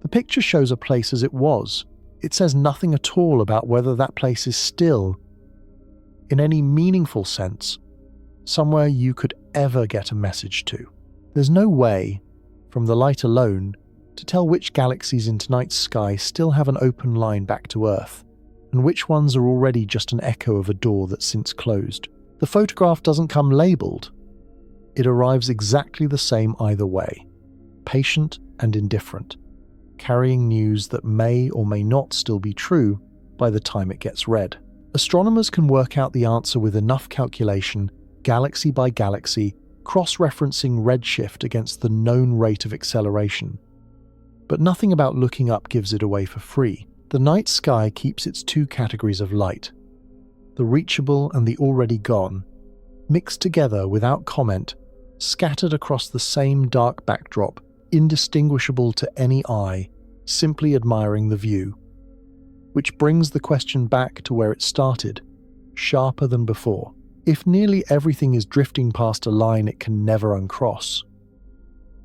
The picture shows a place as it was. It says nothing at all about whether that place is still, in any meaningful sense, somewhere you could ever get a message to. There's no way, from the light alone, to tell which galaxies in tonight's sky still have an open line back to Earth, and which ones are already just an echo of a door that's since closed. The photograph doesn't come labelled. It arrives exactly the same either way, patient and indifferent, carrying news that may or may not still be true by the time it gets read. Astronomers can work out the answer with enough calculation, galaxy by galaxy, cross-referencing redshift against the known rate of acceleration. But nothing about looking up gives it away for free. The night sky keeps its two categories of light, the reachable and the already gone, mixed together without comment, scattered across the same dark backdrop, indistinguishable to any eye, simply admiring the view. Which brings the question back to where it started, sharper than before. If nearly everything is drifting past a line it can never uncross,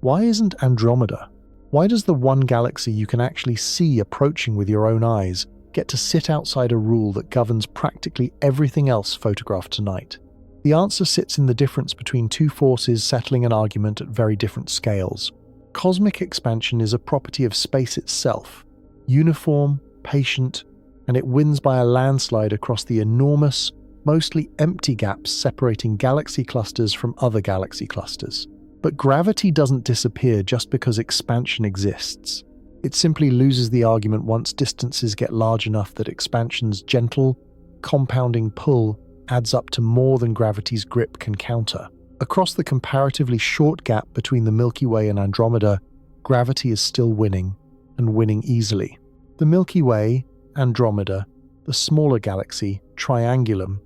why isn't Andromeda? Why does the one galaxy you can actually see approaching with your own eyes get to sit outside a rule that governs practically everything else photographed tonight? The answer sits in the difference between two forces settling an argument at very different scales. Cosmic expansion is a property of space itself, uniform, patient, and it wins by a landslide across the enormous, mostly empty gaps separating galaxy clusters from other galaxy clusters. But gravity doesn't disappear just because expansion exists. It simply loses the argument once distances get large enough that expansion's gentle, compounding pull adds up to more than gravity's grip can counter. Across the comparatively short gap between the Milky Way and Andromeda, gravity is still winning, and winning easily. The Milky Way, Andromeda, the smaller galaxy, Triangulum,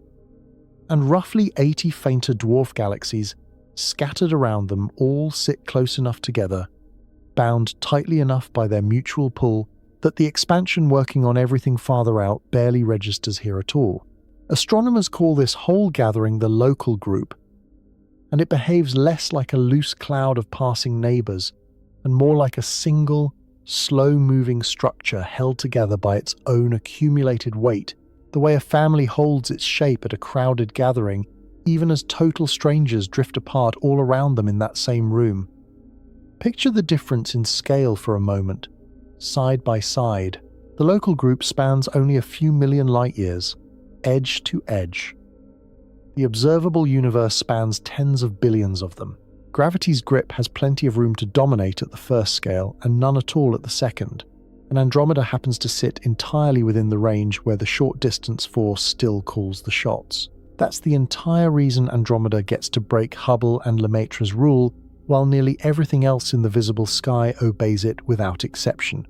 and roughly 80 fainter dwarf galaxies scattered around them all sit close enough together, bound tightly enough by their mutual pull that the expansion working on everything farther out barely registers here at all. Astronomers call this whole gathering the local group, and it behaves less like a loose cloud of passing neighbors and more like a single, slow-moving structure held together by its own accumulated weight, the way a family holds its shape at a crowded gathering, even as total strangers drift apart all around them in that same room. Picture the difference in scale for a moment. Side by side, the local group spans only a few million light-years, edge to edge. The observable universe spans tens of billions of them. Gravity's grip has plenty of room to dominate at the first scale and none at all at the second, and Andromeda happens to sit entirely within the range where the short-distance force still calls the shots. That's the entire reason Andromeda gets to break Hubble and Lemaitre's rule, while nearly everything else in the visible sky obeys it without exception.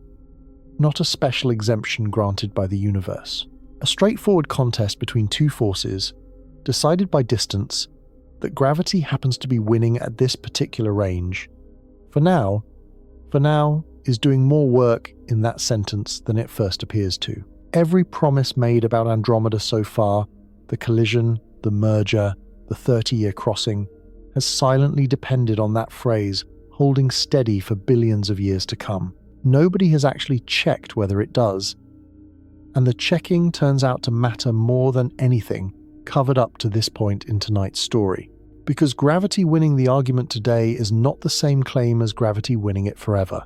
Not a special exemption granted by the universe. A straightforward contest between two forces, decided by distance, that gravity happens to be winning at this particular range. For now is doing more work in that sentence than it first appears to. Every promise made about Andromeda so far, the collision, the merger, the 30-year crossing, has silently depended on that phrase holding steady for billions of years to come. Nobody has actually checked whether it does, and the checking turns out to matter more than anything covered up to this point in tonight's story. Because gravity winning the argument today is not the same claim as gravity winning it forever.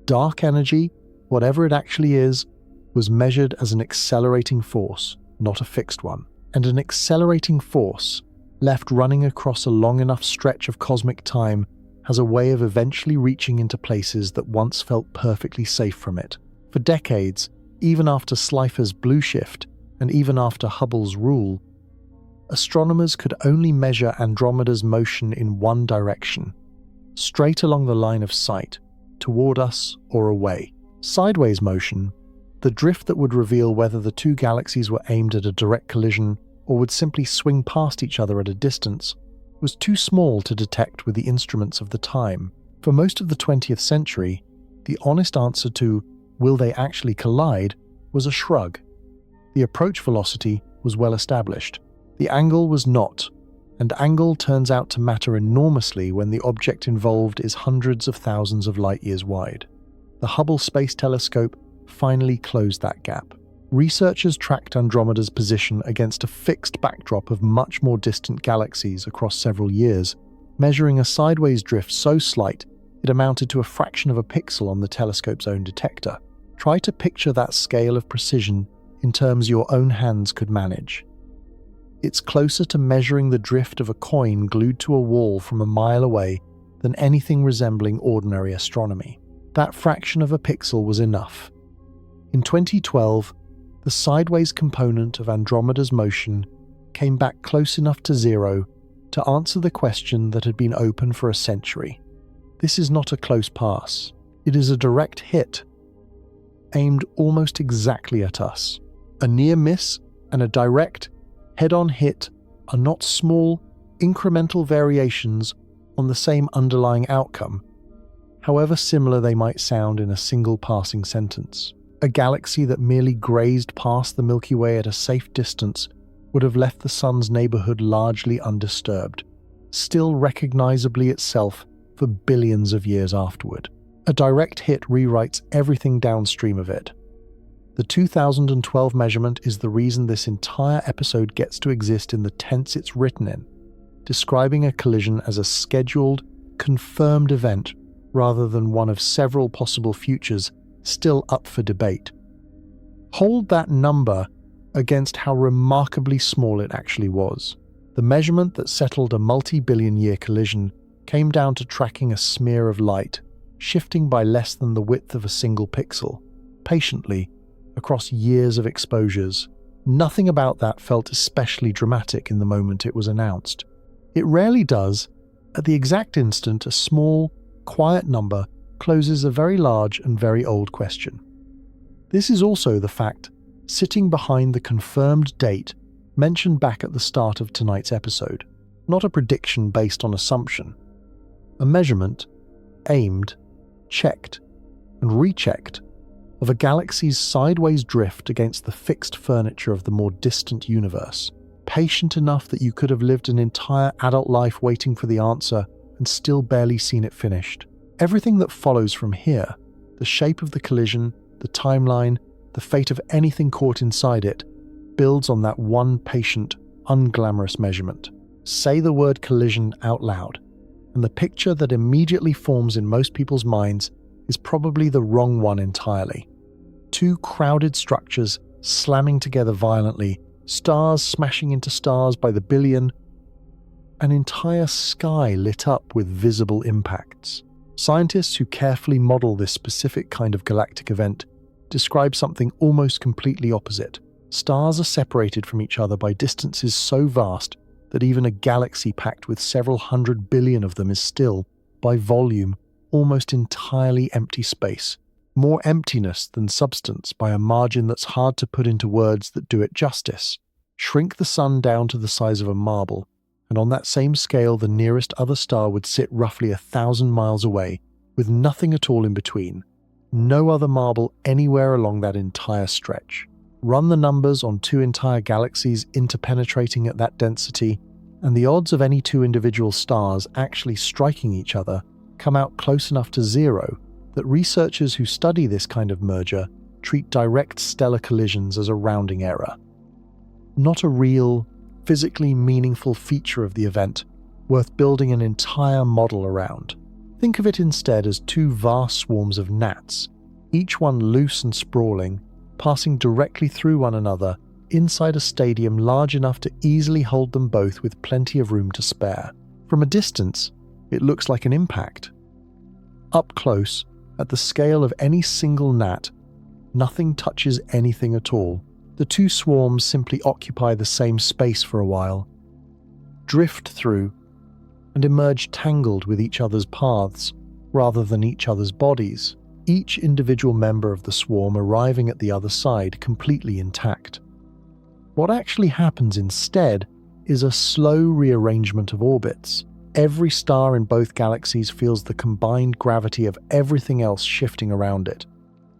Dark energy, whatever it actually is, was measured as an accelerating force, not a fixed one. And an accelerating force, left running across a long enough stretch of cosmic time, has a way of eventually reaching into places that once felt perfectly safe from it. For decades, even after Slipher's blueshift, and even after Hubble's rule, astronomers could only measure Andromeda's motion in one direction, straight along the line of sight, toward us or away. Sideways motion, the drift that would reveal whether the two galaxies were aimed at a direct collision or would simply swing past each other at a distance, was too small to detect with the instruments of the time. For most of the 20th century, the honest answer to, will they actually collide, was a shrug. The approach velocity was well established. The angle was not, and angle turns out to matter enormously when the object involved is hundreds of thousands of light-years wide. The Hubble Space Telescope finally closed that gap. Researchers tracked Andromeda's position against a fixed backdrop of much more distant galaxies across several years, measuring a sideways drift so slight it amounted to a fraction of a pixel on the telescope's own detector. Try to picture that scale of precision in terms your own hands could manage. It's closer to measuring the drift of a coin glued to a wall from a mile away than anything resembling ordinary astronomy. That fraction of a pixel was enough. In 2012, the sideways component of Andromeda's motion came back close enough to zero to answer the question that had been open for a century. This is not a close pass. It is a direct hit, aimed almost exactly at us. A near miss and a direct, head-on hit are not small, incremental variations on the same underlying outcome, however similar they might sound in a single passing sentence. A galaxy that merely grazed past the Milky Way at a safe distance would have left the Sun's neighborhood largely undisturbed, still recognizably itself for billions of years afterward. A direct hit rewrites everything downstream of it. The 2012 measurement is the reason this entire episode gets to exist in the tense it's written in, describing a collision as a scheduled, confirmed event rather than one of several possible futures still up for debate. Hold that number against how remarkably small it actually was. The measurement that settled a multi-billion-year collision came down to tracking a smear of light, shifting by less than the width of a single pixel, patiently, across years of exposures. Nothing about that felt especially dramatic in the moment it was announced. It rarely does. At the exact instant, a small, quiet number closes a very large and very old question. This is also the fact sitting behind the confirmed date mentioned back at the start of tonight's episode, not a prediction based on assumption. A measurement, aimed, checked, and rechecked, of a galaxy's sideways drift against the fixed furniture of the more distant universe, patient enough that you could have lived an entire adult life waiting for the answer and still barely seen it finished. Everything that follows from here, the shape of the collision, the timeline, the fate of anything caught inside it, builds on that one patient, unglamorous measurement. Say the word collision out loud, and the picture that immediately forms in most people's minds is probably the wrong one entirely. Two crowded structures slamming together violently, stars smashing into stars by the billion, an entire sky lit up with visible impacts. Scientists who carefully model this specific kind of galactic event describe something almost completely opposite. Stars are separated from each other by distances so vast that even a galaxy packed with several 100 billion of them is still, by volume, almost entirely empty space. More emptiness than substance by a margin that's hard to put into words that do it justice. Shrink the sun down to the size of a marble, and on that same scale the nearest other star would sit roughly 1,000 miles away, with nothing at all in between. No other marble anywhere along that entire stretch. Run the numbers on two entire galaxies interpenetrating at that density, and the odds of any two individual stars actually striking each other come out close enough to zero that researchers who study this kind of merger treat direct stellar collisions as a rounding error. Not a real, physically meaningful feature of the event, worth building an entire model around. Think of it instead as two vast swarms of gnats, each one loose and sprawling, passing directly through one another inside a stadium large enough to easily hold them both with plenty of room to spare. From a distance, it looks like an impact. Up close, at the scale of any single gnat, nothing touches anything at all. The two swarms simply occupy the same space for a while, drift through, and emerge tangled with each other's paths, rather than each other's bodies, each individual member of the swarm arriving at the other side completely intact. What actually happens instead is a slow rearrangement of orbits. Every star in both galaxies feels the combined gravity of everything else shifting around it,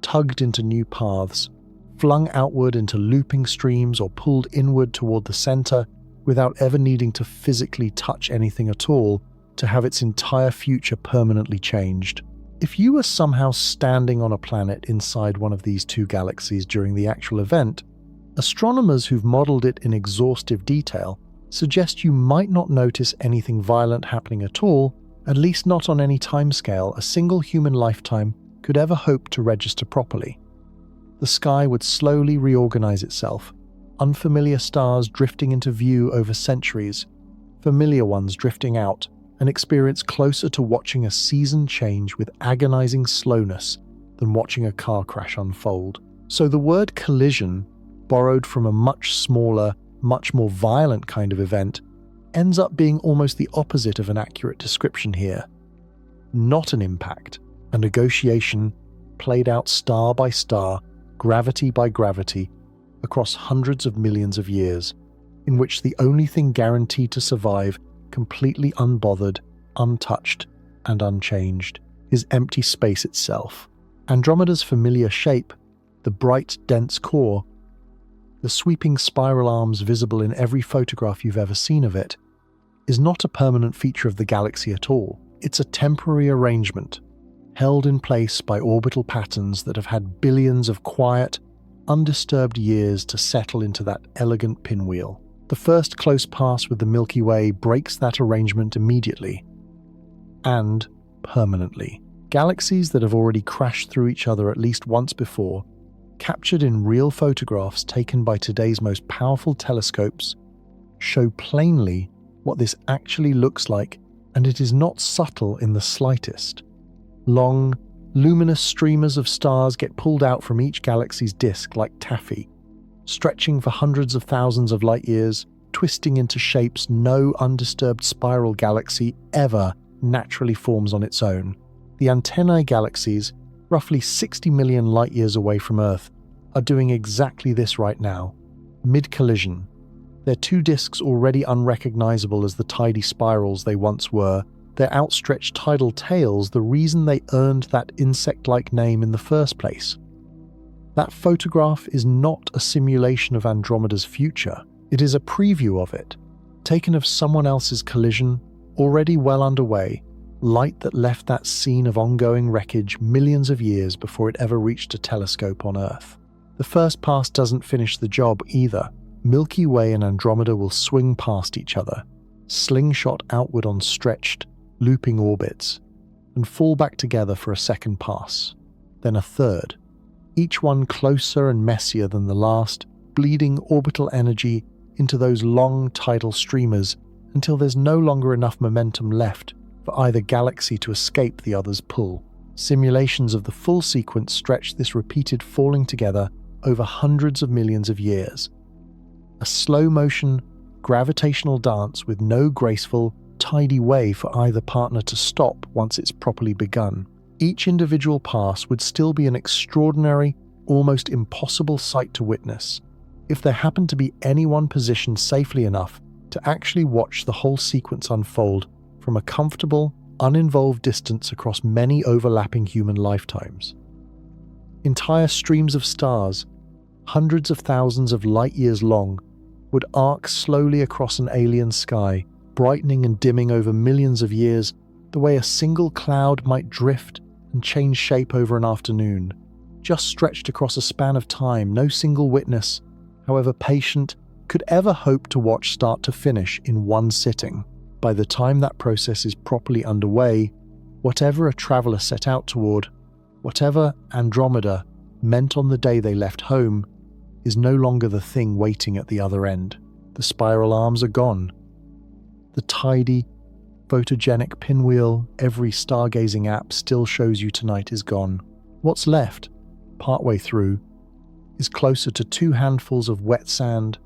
tugged into new paths, flung outward into looping streams or pulled inward toward the center without ever needing to physically touch anything at all to have its entire future permanently changed. If you were somehow standing on a planet inside one of these two galaxies during the actual event, astronomers who've modeled it in exhaustive detail suggest you might not notice anything violent happening at all, at least not on any timescale a single human lifetime could ever hope to register properly. The sky would slowly reorganize itself, unfamiliar stars drifting into view over centuries, familiar ones drifting out, an experience closer to watching a season change with agonizing slowness than watching a car crash unfold. So the word collision, borrowed from a much smaller, much more violent kind of event, ends up being almost the opposite of an accurate description here. Not an impact, a negotiation played out star by star, gravity by gravity, across hundreds of millions of years, in which the only thing guaranteed to survive, completely unbothered, untouched, and unchanged, is empty space itself. Andromeda's familiar shape, the bright, dense core, the sweeping spiral arms visible in every photograph you've ever seen of it, is not a permanent feature of the galaxy at all. It's a temporary arrangement, held in place by orbital patterns that have had billions of quiet, undisturbed years to settle into that elegant pinwheel. The first close pass with the Milky Way breaks that arrangement immediately and permanently. Galaxies that have already crashed through each other at least once before, captured in real photographs taken by today's most powerful telescopes, show plainly what this actually looks like, and it is not subtle in the slightest. Long, luminous streamers of stars get pulled out from each galaxy's disk like taffy, stretching for hundreds of thousands of light years, twisting into shapes no undisturbed spiral galaxy ever naturally forms on its own. The antennae galaxies, roughly 60 million light-years away from Earth, are doing exactly this right now, mid-collision. Their two disks already unrecognizable as the tidy spirals they once were, their outstretched tidal tails the reason they earned that insect-like name in the first place. That photograph is not a simulation of Andromeda's future. It is a preview of it, taken of someone else's collision, already well underway, light that left that scene of ongoing wreckage millions of years before it ever reached a telescope on Earth. The first pass doesn't finish the job either. Milky Way and Andromeda will swing past each other, slingshot outward on stretched, looping orbits, and fall back together for a second pass, then a third, each one closer and messier than the last, bleeding orbital energy into those long tidal streamers until there's no longer enough momentum left for either galaxy to escape the other's pull. Simulations of the full sequence stretch this repeated falling together over hundreds of millions of years. A slow-motion, gravitational dance with no graceful, tidy way for either partner to stop once it's properly begun. Each individual pass would still be an extraordinary, almost impossible sight to witness, if there happened to be anyone positioned safely enough to actually watch the whole sequence unfold from a comfortable, uninvolved distance across many overlapping human lifetimes. Entire streams of stars, hundreds of thousands of light-years long, would arc slowly across an alien sky, brightening and dimming over millions of years, the way a single cloud might drift and change shape over an afternoon, just stretched across a span of time no single witness, however patient, could ever hope to watch start to finish in one sitting. By the time that process is properly underway, whatever a traveler set out toward, whatever Andromeda meant on the day they left home, is no longer the thing waiting at the other end. The spiral arms are gone. The tidy, photogenic pinwheel every stargazing app still shows you tonight is gone. What's left, partway through, is closer to 2 handfuls of wet sand,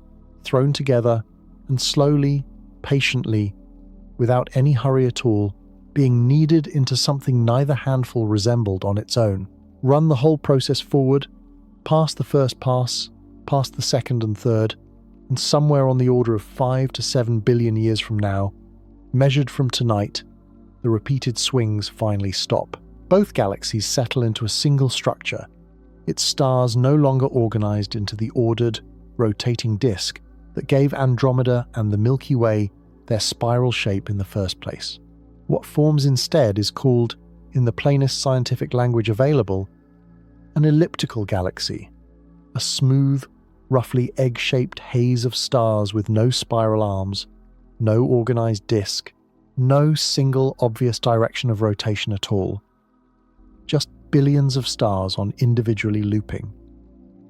thrown together and slowly, patiently, without any hurry at all, being kneaded into something neither handful resembled on its own. Run the whole process forward, past the first pass, past the second and third, and somewhere on the order of 5 to 7 billion years from now, measured from tonight, the repeated swings finally stop. Both galaxies settle into a single structure, its stars no longer organized into the ordered, rotating disk that gave Andromeda and the Milky Way their spiral shape in the first place. What forms instead is called, in the plainest scientific language available, an elliptical galaxy, a smooth, roughly egg-shaped haze of stars with no spiral arms, no organized disk, no single obvious direction of rotation at all. Just billions of stars on individually looping,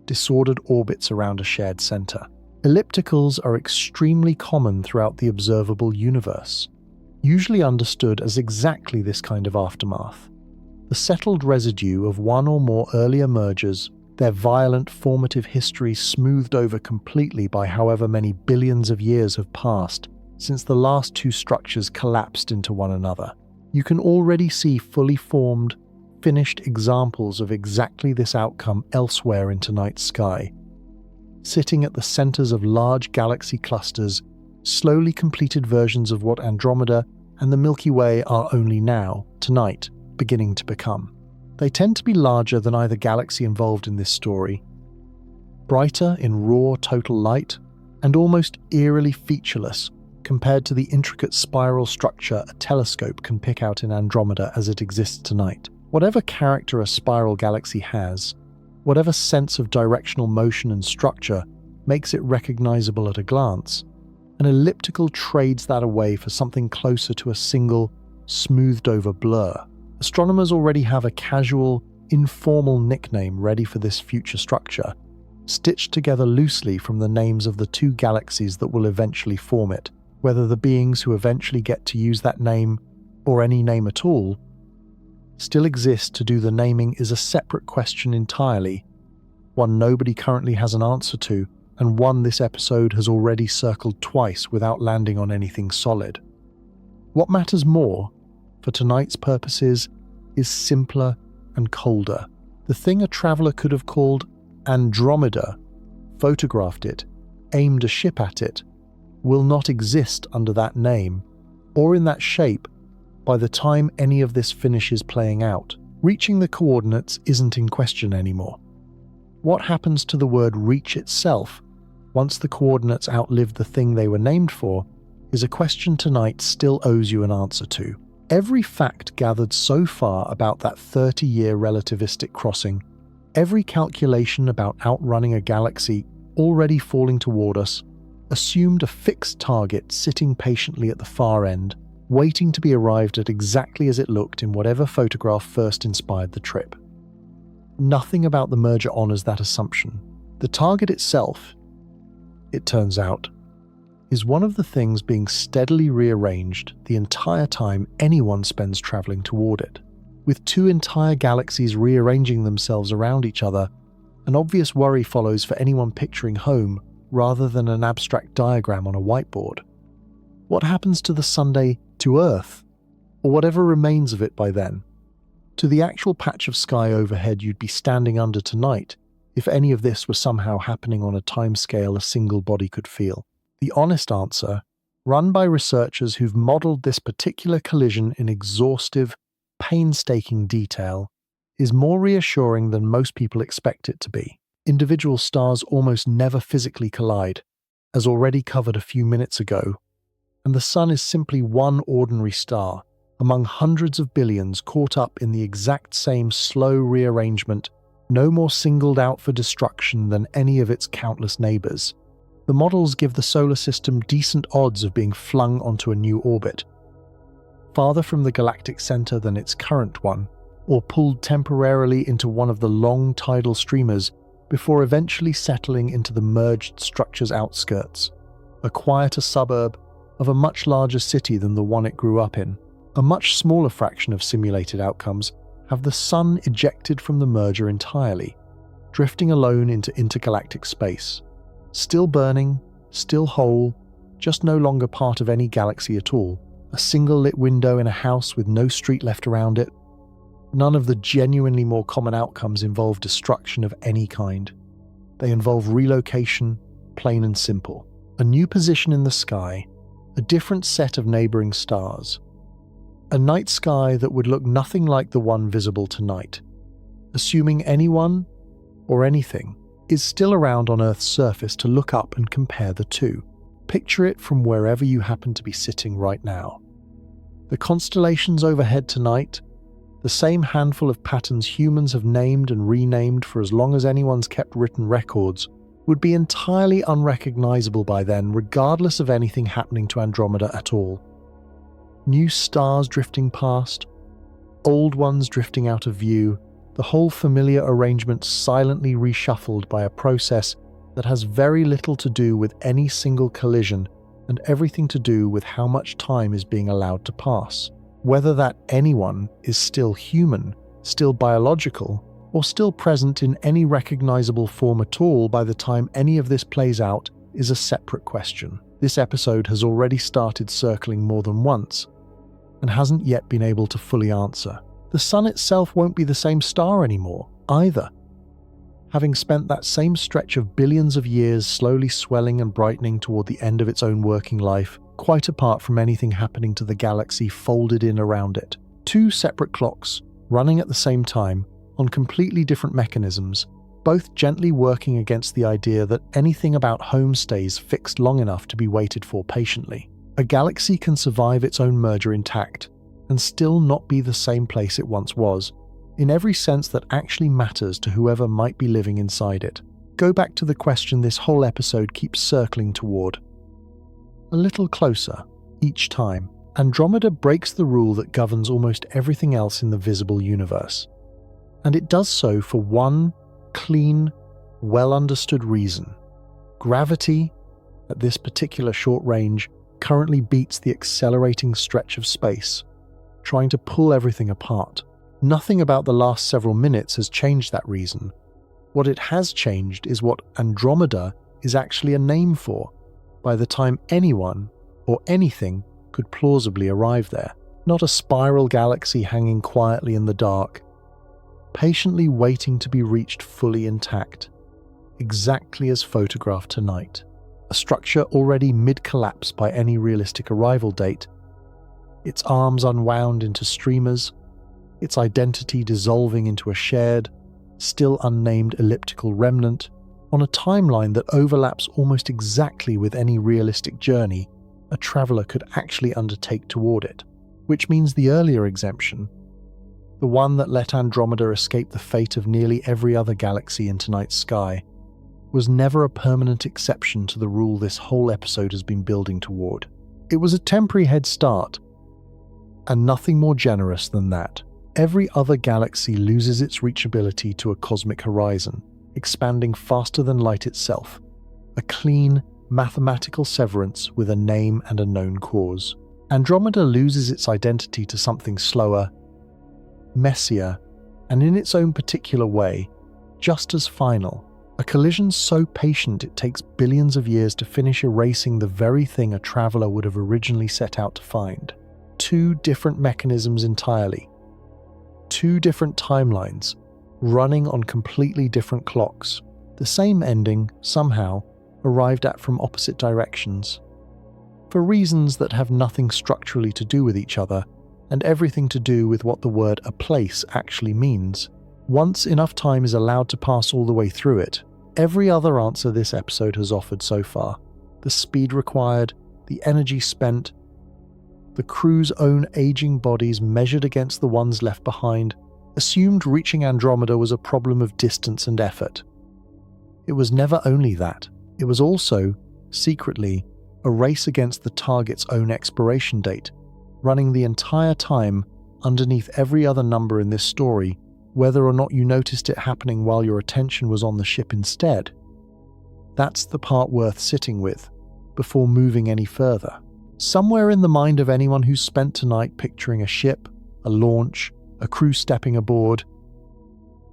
disordered orbits around a shared center. Ellipticals are extremely common throughout the observable universe, usually understood as exactly this kind of aftermath. The settled residue of one or more earlier mergers, their violent formative history smoothed over completely by however many billions of years have passed, since the last two structures collapsed into one another. You can already see fully formed, finished examples of exactly this outcome elsewhere in tonight's sky. Sitting at the centers of large galaxy clusters, slowly completed versions of what Andromeda and the Milky Way are only now, tonight, beginning to become. They tend to be larger than either galaxy involved in this story, brighter in raw total light, and almost eerily featureless compared to the intricate spiral structure a telescope can pick out in Andromeda as it exists tonight. Whatever character a spiral galaxy has, whatever sense of directional motion and structure makes it recognizable at a glance, an elliptical trades that away for something closer to a single, smoothed-over blur. Astronomers already have a casual, informal nickname ready for this future structure, stitched together loosely from the names of the two galaxies that will eventually form it. Whether the beings who eventually get to use that name, or any name at all, still exist to do the naming is a separate question entirely, one nobody currently has an answer to, and one this episode has already circled twice without landing on anything solid. What matters more, for tonight's purposes, is simpler and colder. The thing a traveller could have called Andromeda, photographed it, aimed a ship at it, will not exist under that name, or in that shape, by the time any of this finishes playing out. Reaching the coordinates isn't in question anymore. What happens to the word reach itself, once the coordinates outlive the thing they were named for, is a question tonight still owes you an answer to. Every fact gathered so far about that 30-year relativistic crossing, every calculation about outrunning a galaxy already falling toward us, assumed a fixed target sitting patiently at the far end, waiting to be arrived at exactly as it looked in whatever photograph first inspired the trip. Nothing about the merger honors that assumption. The target itself, it turns out, is one of the things being steadily rearranged the entire time anyone spends traveling toward it. With two entire galaxies rearranging themselves around each other, an obvious worry follows for anyone picturing home rather than an abstract diagram on a whiteboard. What happens to the Sunday to Earth, or whatever remains of it by then? To the actual patch of sky overhead you'd be standing under tonight, if any of this were somehow happening on a timescale a single body could feel? The honest answer, run by researchers who've modelled this particular collision in exhaustive, painstaking detail, is more reassuring than most people expect it to be. Individual stars almost never physically collide, as already covered a few minutes ago, and the Sun is simply one ordinary star among hundreds of billions caught up in the exact same slow rearrangement, no more singled out for destruction than any of its countless neighbours. The models give the solar system decent odds of being flung onto a new orbit, farther from the galactic centre than its current one, or pulled temporarily into one of the long tidal streamers before eventually settling into the merged structure's outskirts, a quieter suburb of a much larger city than the one it grew up in. A much smaller fraction of simulated outcomes have the Sun ejected from the merger entirely, drifting alone into intergalactic space. Still burning, still whole, just no longer part of any galaxy at all. A single lit window in a house with no street left around it. None of the genuinely more common outcomes involve destruction of any kind. They involve relocation, plain and simple. A new position in the sky, a different set of neighbouring stars. A night sky that would look nothing like the one visible tonight, assuming anyone, or anything, is still around on Earth's surface to look up and compare the two. Picture it from wherever you happen to be sitting right now. The constellations overhead tonight, the same handful of patterns humans have named and renamed for as long as anyone's kept written records, would be entirely unrecognizable by then, regardless of anything happening to Andromeda at all. New stars drifting past, old ones drifting out of view, the whole familiar arrangement silently reshuffled by a process that has very little to do with any single collision and everything to do with how much time is being allowed to pass. Whether that anyone is still human, still biological, or still present in any recognizable form at all by the time any of this plays out is a separate question. This episode has already started circling more than once and hasn't yet been able to fully answer. The sun itself won't be the same star anymore, either. Having spent that same stretch of billions of years slowly swelling and brightening toward the end of its own working life, quite apart from anything happening to the galaxy folded in around it. Two separate clocks, running at the same time, on completely different mechanisms, both gently working against the idea that anything about home stays fixed long enough to be waited for patiently. A galaxy can survive its own merger intact, and still not be the same place it once was, in every sense that actually matters to whoever might be living inside it. Go back to the question this whole episode keeps circling toward. A little closer, each time, Andromeda breaks the rule that governs almost everything else in the visible universe. And it does so for one clean, well-understood reason. Gravity, at this particular short range, currently beats the accelerating stretch of space, trying to pull everything apart. Nothing about the last several minutes has changed that reason. What it has changed is what Andromeda is actually a name for, by the time anyone or anything could plausibly arrive there. Not a spiral galaxy hanging quietly in the dark, patiently waiting to be reached fully intact, exactly as photographed tonight. A structure already mid-collapse by any realistic arrival date, its arms unwound into streamers, its identity dissolving into a shared, still unnamed elliptical remnant, on a timeline that overlaps almost exactly with any realistic journey a traveller could actually undertake toward it. Which means the earlier exemption, the one that let Andromeda escape the fate of nearly every other galaxy in tonight's sky, was never a permanent exception to the rule this whole episode has been building toward. It was a temporary head start, and nothing more generous than that. Every other galaxy loses its reachability to a cosmic horizon, expanding faster than light itself, a clean, mathematical severance with a name and a known cause. Andromeda loses its identity to something slower, messier, and in its own particular way, just as final. A collision so patient it takes billions of years to finish erasing the very thing a traveller would have originally set out to find. Two different mechanisms entirely. Two different timelines, running on completely different clocks. The same ending, somehow, arrived at from opposite directions. For reasons that have nothing structurally to do with each other, and everything to do with what the word "a place" actually means. Once enough time is allowed to pass all the way through it, every other answer this episode has offered so far, the speed required, the energy spent, the crew's own aging bodies measured against the ones left behind, assumed reaching Andromeda was a problem of distance and effort. It was never only that, it was also, secretly, a race against the target's own expiration date, running the entire time underneath every other number in this story, whether or not you noticed it happening while your attention was on the ship instead. That's the part worth sitting with, before moving any further. Somewhere in the mind of anyone who's spent tonight picturing a ship, a launch, a crew stepping aboard,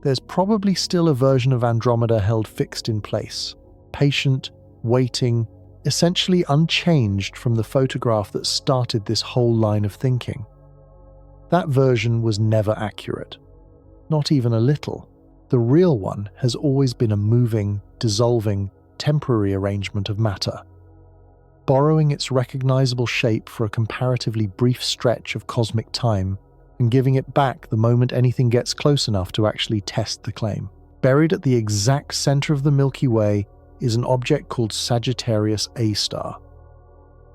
there's probably still a version of Andromeda held fixed in place, patient, waiting, essentially unchanged from the photograph that started this whole line of thinking. That version was never accurate. Not even a little. The real one has always been a moving, dissolving, temporary arrangement of matter, borrowing its recognizable shape for a comparatively brief stretch of cosmic time and giving it back the moment anything gets close enough to actually test the claim. Buried at the exact center of the Milky Way is an object called Sagittarius A star,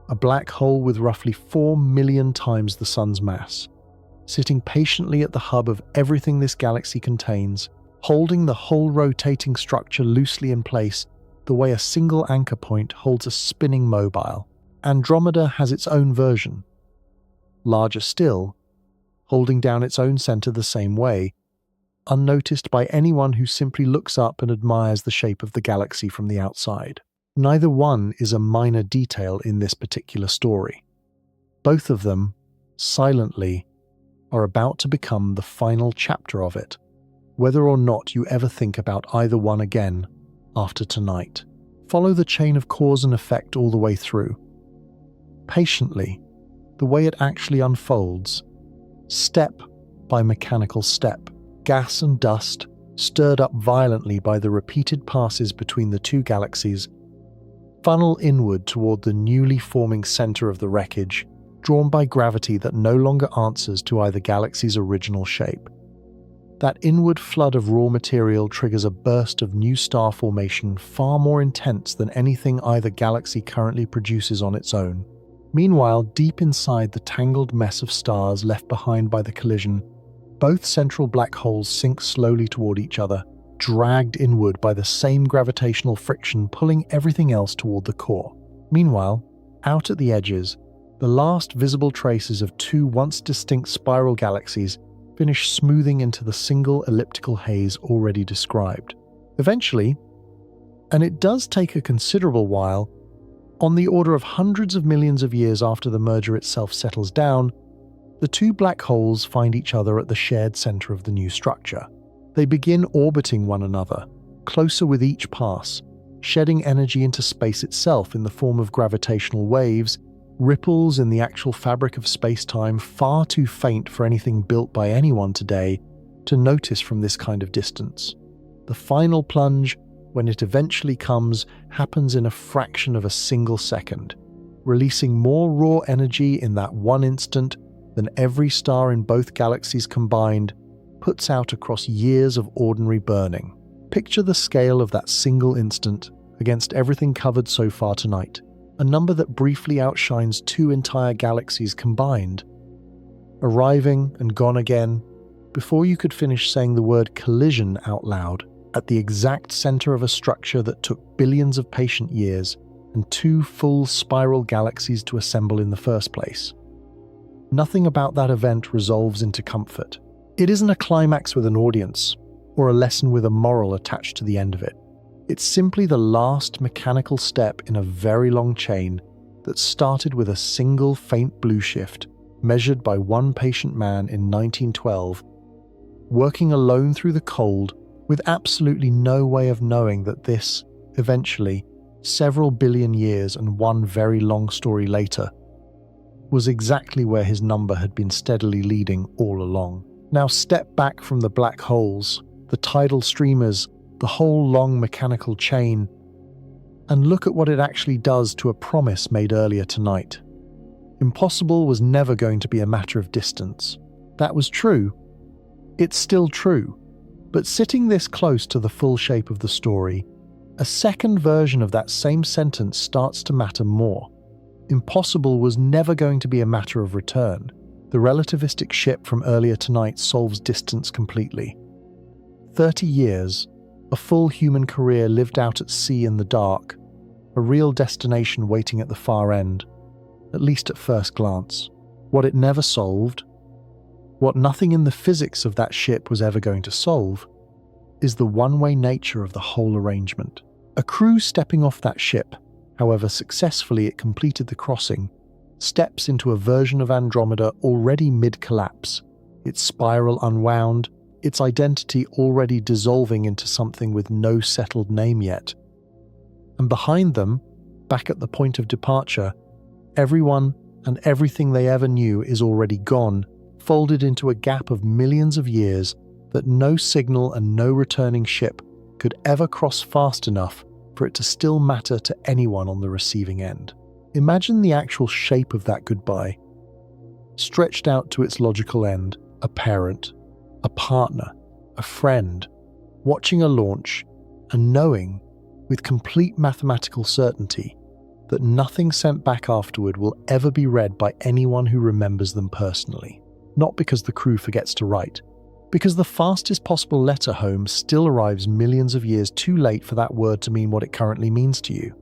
a black hole with roughly 4 million times the Sun's mass, sitting patiently at the hub of everything this galaxy contains, holding the whole rotating structure loosely in place the way a single anchor point holds a spinning mobile. Andromeda has its own version, larger still, holding down its own center the same way, unnoticed by anyone who simply looks up and admires the shape of the galaxy from the outside. Neither one is a minor detail in this particular story. Both of them, silently, are about to become the final chapter of it, whether or not you ever think about either one again after tonight. Follow the chain of cause and effect all the way through. Patiently, the way it actually unfolds, step by mechanical step. Gas and dust, stirred up violently by the repeated passes between the two galaxies, funnel inward toward the newly forming center of the wreckage, drawn by gravity that no longer answers to either galaxy's original shape. That inward flood of raw material triggers a burst of new star formation far more intense than anything either galaxy currently produces on its own. Meanwhile, deep inside the tangled mess of stars left behind by the collision, both central black holes sink slowly toward each other, dragged inward by the same gravitational friction pulling everything else toward the core. Meanwhile, out at the edges, the last visible traces of two once distinct spiral galaxies finish smoothing into the single elliptical haze already described. Eventually, and it does take a considerable while, on the order of hundreds of millions of years after the merger itself settles down, the two black holes find each other at the shared center of the new structure. They begin orbiting one another, closer with each pass, shedding energy into space itself in the form of gravitational waves, ripples in the actual fabric of space-time far too faint for anything built by anyone today to notice from this kind of distance. The final plunge, when it eventually comes, happens in a fraction of a single second, releasing more raw energy in that one instant than every star in both galaxies combined puts out across years of ordinary burning. Picture the scale of that single instant against everything covered so far tonight, a number that briefly outshines two entire galaxies combined. Arriving and gone again, before you could finish saying the word collision out loud, at the exact center of a structure that took billions of patient years and two full spiral galaxies to assemble in the first place. Nothing about that event resolves into comfort. It isn't a climax with an audience, or a lesson with a moral attached to the end of it. It's simply the last mechanical step in a very long chain that started with a single faint blueshift measured by one patient man in 1912, working alone through the cold with absolutely no way of knowing that this, eventually, several billion years and one very long story later, was exactly where his number had been steadily leading all along. Now step back from the black holes, the tidal streamers, the whole long mechanical chain, and look at what it actually does to a promise made earlier tonight. Impossible was never going to be a matter of distance. That was true. It's still true. But sitting this close to the full shape of the story, a second version of that same sentence starts to matter more. Impossible was never going to be a matter of return. The relativistic ship from earlier tonight solves distance completely. 30 years, a full human career lived out at sea in the dark, a real destination waiting at the far end, at least at first glance. What it never solved, what nothing in the physics of that ship was ever going to solve, is the one-way nature of the whole arrangement. A crew stepping off that ship, however successfully it completed the crossing, steps into a version of Andromeda already mid-collapse, its spiral unwound, its identity already dissolving into something with no settled name yet. And behind them, back at the point of departure, everyone and everything they ever knew is already gone, folded into a gap of millions of years that no signal and no returning ship could ever cross fast enough for it to still matter to anyone on the receiving end. Imagine the actual shape of that goodbye. Stretched out to its logical end, a parent, a partner, a friend, watching a launch and knowing, with complete mathematical certainty, that nothing sent back afterward will ever be read by anyone who remembers them personally. Not because the crew forgets to write, because the fastest possible letter home still arrives millions of years too late for that word to mean what it currently means to you.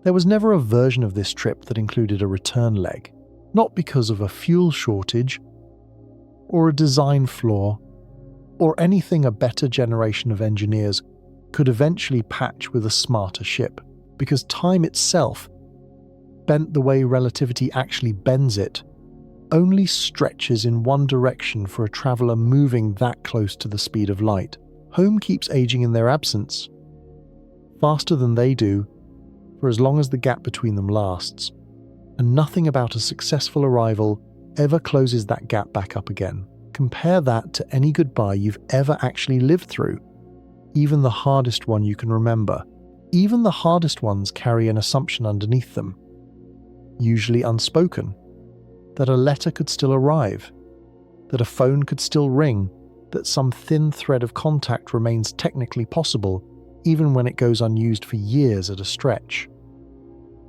There was never a version of this trip that included a return leg, not because of a fuel shortage, or a design flaw, or anything a better generation of engineers could eventually patch with a smarter ship, because time itself, bent the way relativity actually bends it, only stretches in one direction for a traveler moving that close to the speed of light. Home keeps aging in their absence. faster than they do, for as long as the gap between them lasts. And nothing about a successful arrival ever closes that gap back up again. Compare that to any goodbye you've ever actually lived through, even the hardest one you can remember. Even the hardest ones carry an assumption underneath them, usually unspoken, that a letter could still arrive, that a phone could still ring, that some thin thread of contact remains technically possible, even when it goes unused for years at a stretch.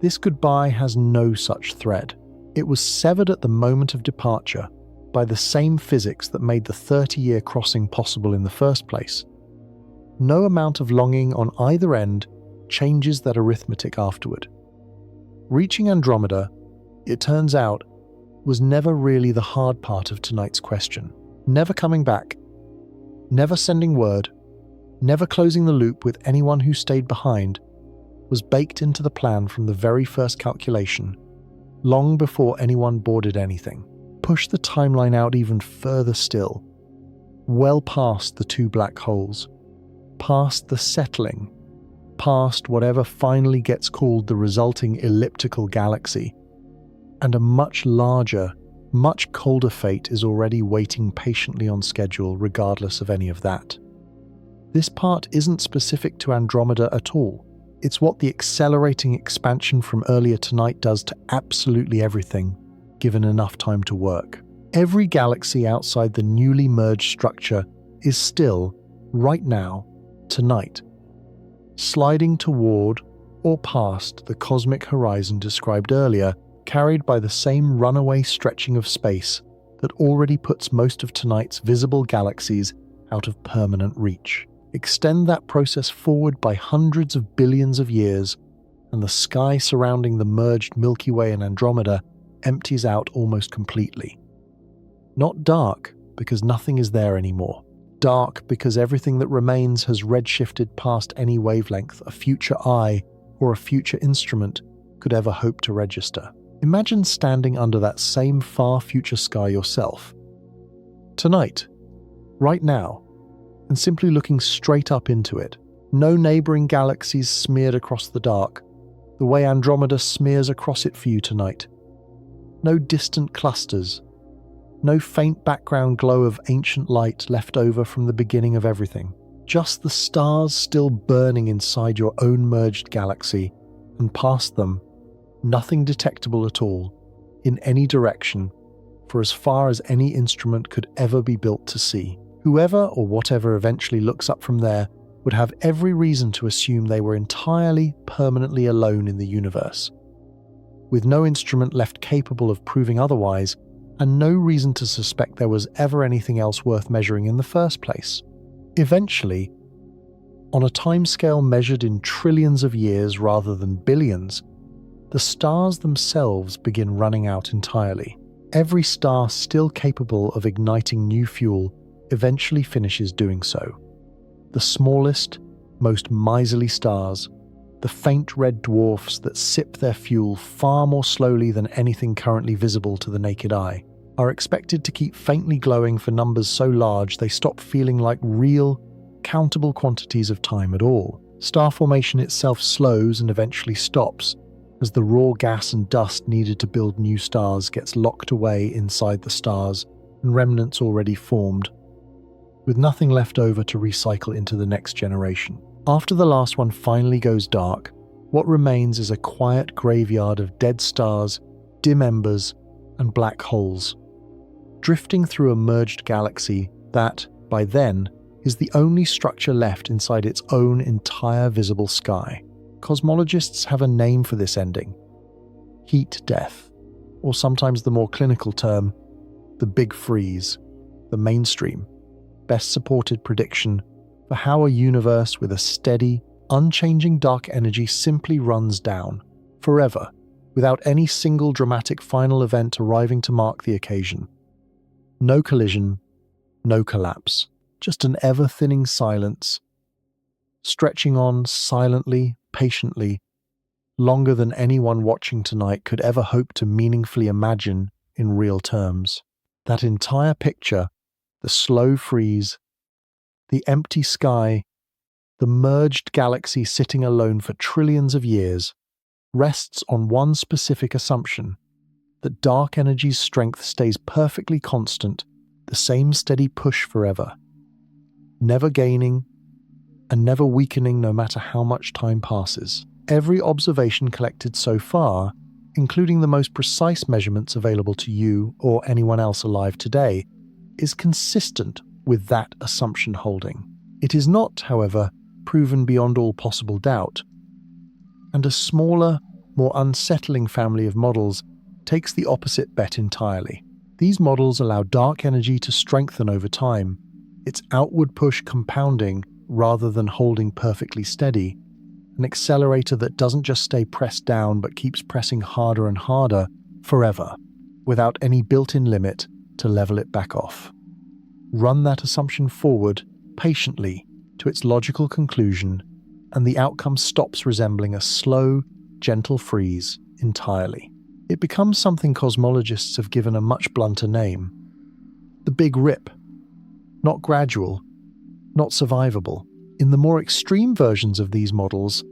This goodbye has no such thread. It was severed at the moment of departure by the same physics that made the 30-year crossing possible in the first place. No amount of longing on either end changes that arithmetic afterward. Reaching Andromeda, it turns out, was never really the hard part of tonight's question. Never coming back, never sending word, never closing the loop with anyone who stayed behind, was baked into the plan from the very first calculation, long before anyone boarded anything. Push the timeline out even further still, well past the two black holes, past the settling, past whatever finally gets called the resulting elliptical galaxy, and a much larger, much colder fate is already waiting patiently on schedule regardless of any of that. This part isn't specific to Andromeda at all. It's what the accelerating expansion from earlier tonight does to absolutely everything, given enough time to work. Every galaxy outside the newly merged structure is still, right now, tonight, sliding toward or past the cosmic horizon described earlier, carried by the same runaway stretching of space that already puts most of tonight's visible galaxies out of permanent reach. Extend that process forward by hundreds of billions of years, and the sky surrounding the merged Milky Way and Andromeda empties out almost completely. Not dark, because nothing is there anymore. Dark because everything that remains has redshifted past any wavelength a future eye or a future instrument could ever hope to register. Imagine standing under that same far future sky yourself. Tonight, right now, and simply looking straight up into it. No neighbouring galaxies smeared across the dark, the way Andromeda smears across it for you tonight. No distant clusters. No faint background glow of ancient light left over from the beginning of everything. Just the stars still burning inside your own merged galaxy, and past them, nothing detectable at all, in any direction, for as far as any instrument could ever be built to see. Whoever or whatever eventually looks up from there would have every reason to assume they were entirely, permanently alone in the universe, with no instrument left capable of proving otherwise, and no reason to suspect there was ever anything else worth measuring in the first place. Eventually, on a timescale measured in trillions of years rather than billions, the stars themselves begin running out entirely. Every star still capable of igniting new fuel eventually finishes doing so. The smallest, most miserly stars, the faint red dwarfs that sip their fuel far more slowly than anything currently visible to the naked eye, are expected to keep faintly glowing for numbers so large they stop feeling like real, countable quantities of time at all. Star formation itself slows and eventually stops, as the raw gas and dust needed to build new stars gets locked away inside the stars and remnants already formed, with nothing left over to recycle into the next generation. After the last one finally goes dark, what remains is a quiet graveyard of dead stars, dim embers, and black holes, drifting through a merged galaxy that, by then, is the only structure left inside its own entire visible sky. Cosmologists have a name for this ending: heat death, or sometimes the more clinical term, the Big Freeze, the mainstream, best supported prediction for how a universe with a steady, unchanging dark energy simply runs down, forever, without any single dramatic final event arriving to mark the occasion. No collision, no collapse, just an ever-thinning silence, stretching on silently, patiently, longer than anyone watching tonight could ever hope to meaningfully imagine in real terms. That entire picture, the slow freeze, the empty sky, the merged galaxy sitting alone for trillions of years, rests on one specific assumption: that dark energy's strength stays perfectly constant, the same steady push forever, never gaining and never weakening no matter how much time passes. Every observation collected so far, including the most precise measurements available to you or anyone else alive today, is consistent with that assumption holding. It is not, however, proven beyond all possible doubt, and a smaller, more unsettling family of models takes the opposite bet entirely. These models allow dark energy to strengthen over time, its outward push compounding rather than holding perfectly steady, an accelerator that doesn't just stay pressed down but keeps pressing harder and harder forever, without any built-in limit to level it back off. Run that assumption forward, patiently, to its logical conclusion, and the outcome stops resembling a slow, gentle freeze entirely. It becomes something cosmologists have given a much blunter name: the Big Rip. Not gradual, not survivable. In the more extreme versions of these models,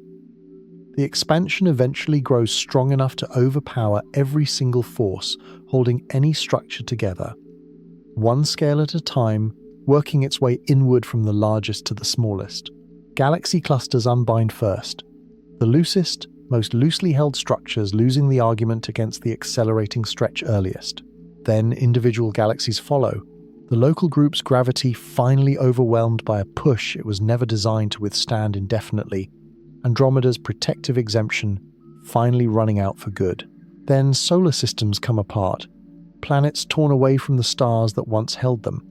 the expansion eventually grows strong enough to overpower every single force holding any structure together, one scale at a time, working its way inward from the largest to the smallest. Galaxy clusters unbind first, the loosest, most loosely held structures losing the argument against the accelerating stretch earliest. Then individual galaxies follow, the local group's gravity finally overwhelmed by a push it was never designed to withstand indefinitely, Andromeda's protective exemption finally running out for good. Then solar systems come apart, planets torn away from the stars that once held them.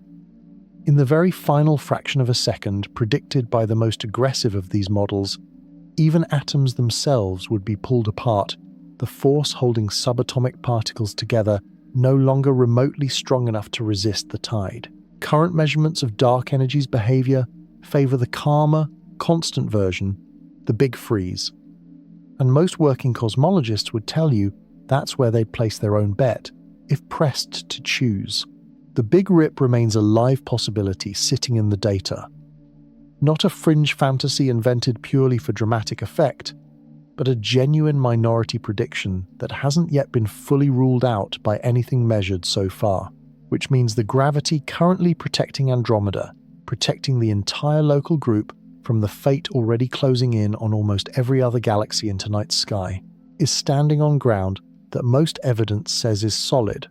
In the very final fraction of a second predicted by the most aggressive of these models, even atoms themselves would be pulled apart, the force holding subatomic particles together no longer remotely strong enough to resist the tide. Current measurements of dark energy's behavior favor the calmer, constant version, the Big Freeze. And most working cosmologists would tell you that's where they'd place their own bet, if pressed to choose. The Big Rip remains a live possibility sitting in the data. Not a fringe fantasy invented purely for dramatic effect, but a genuine minority prediction that hasn't yet been fully ruled out by anything measured so far, which means the gravity currently protecting Andromeda, protecting the entire local group from the fate already closing in on almost every other galaxy in tonight's sky, is standing on ground that most evidence says is solid,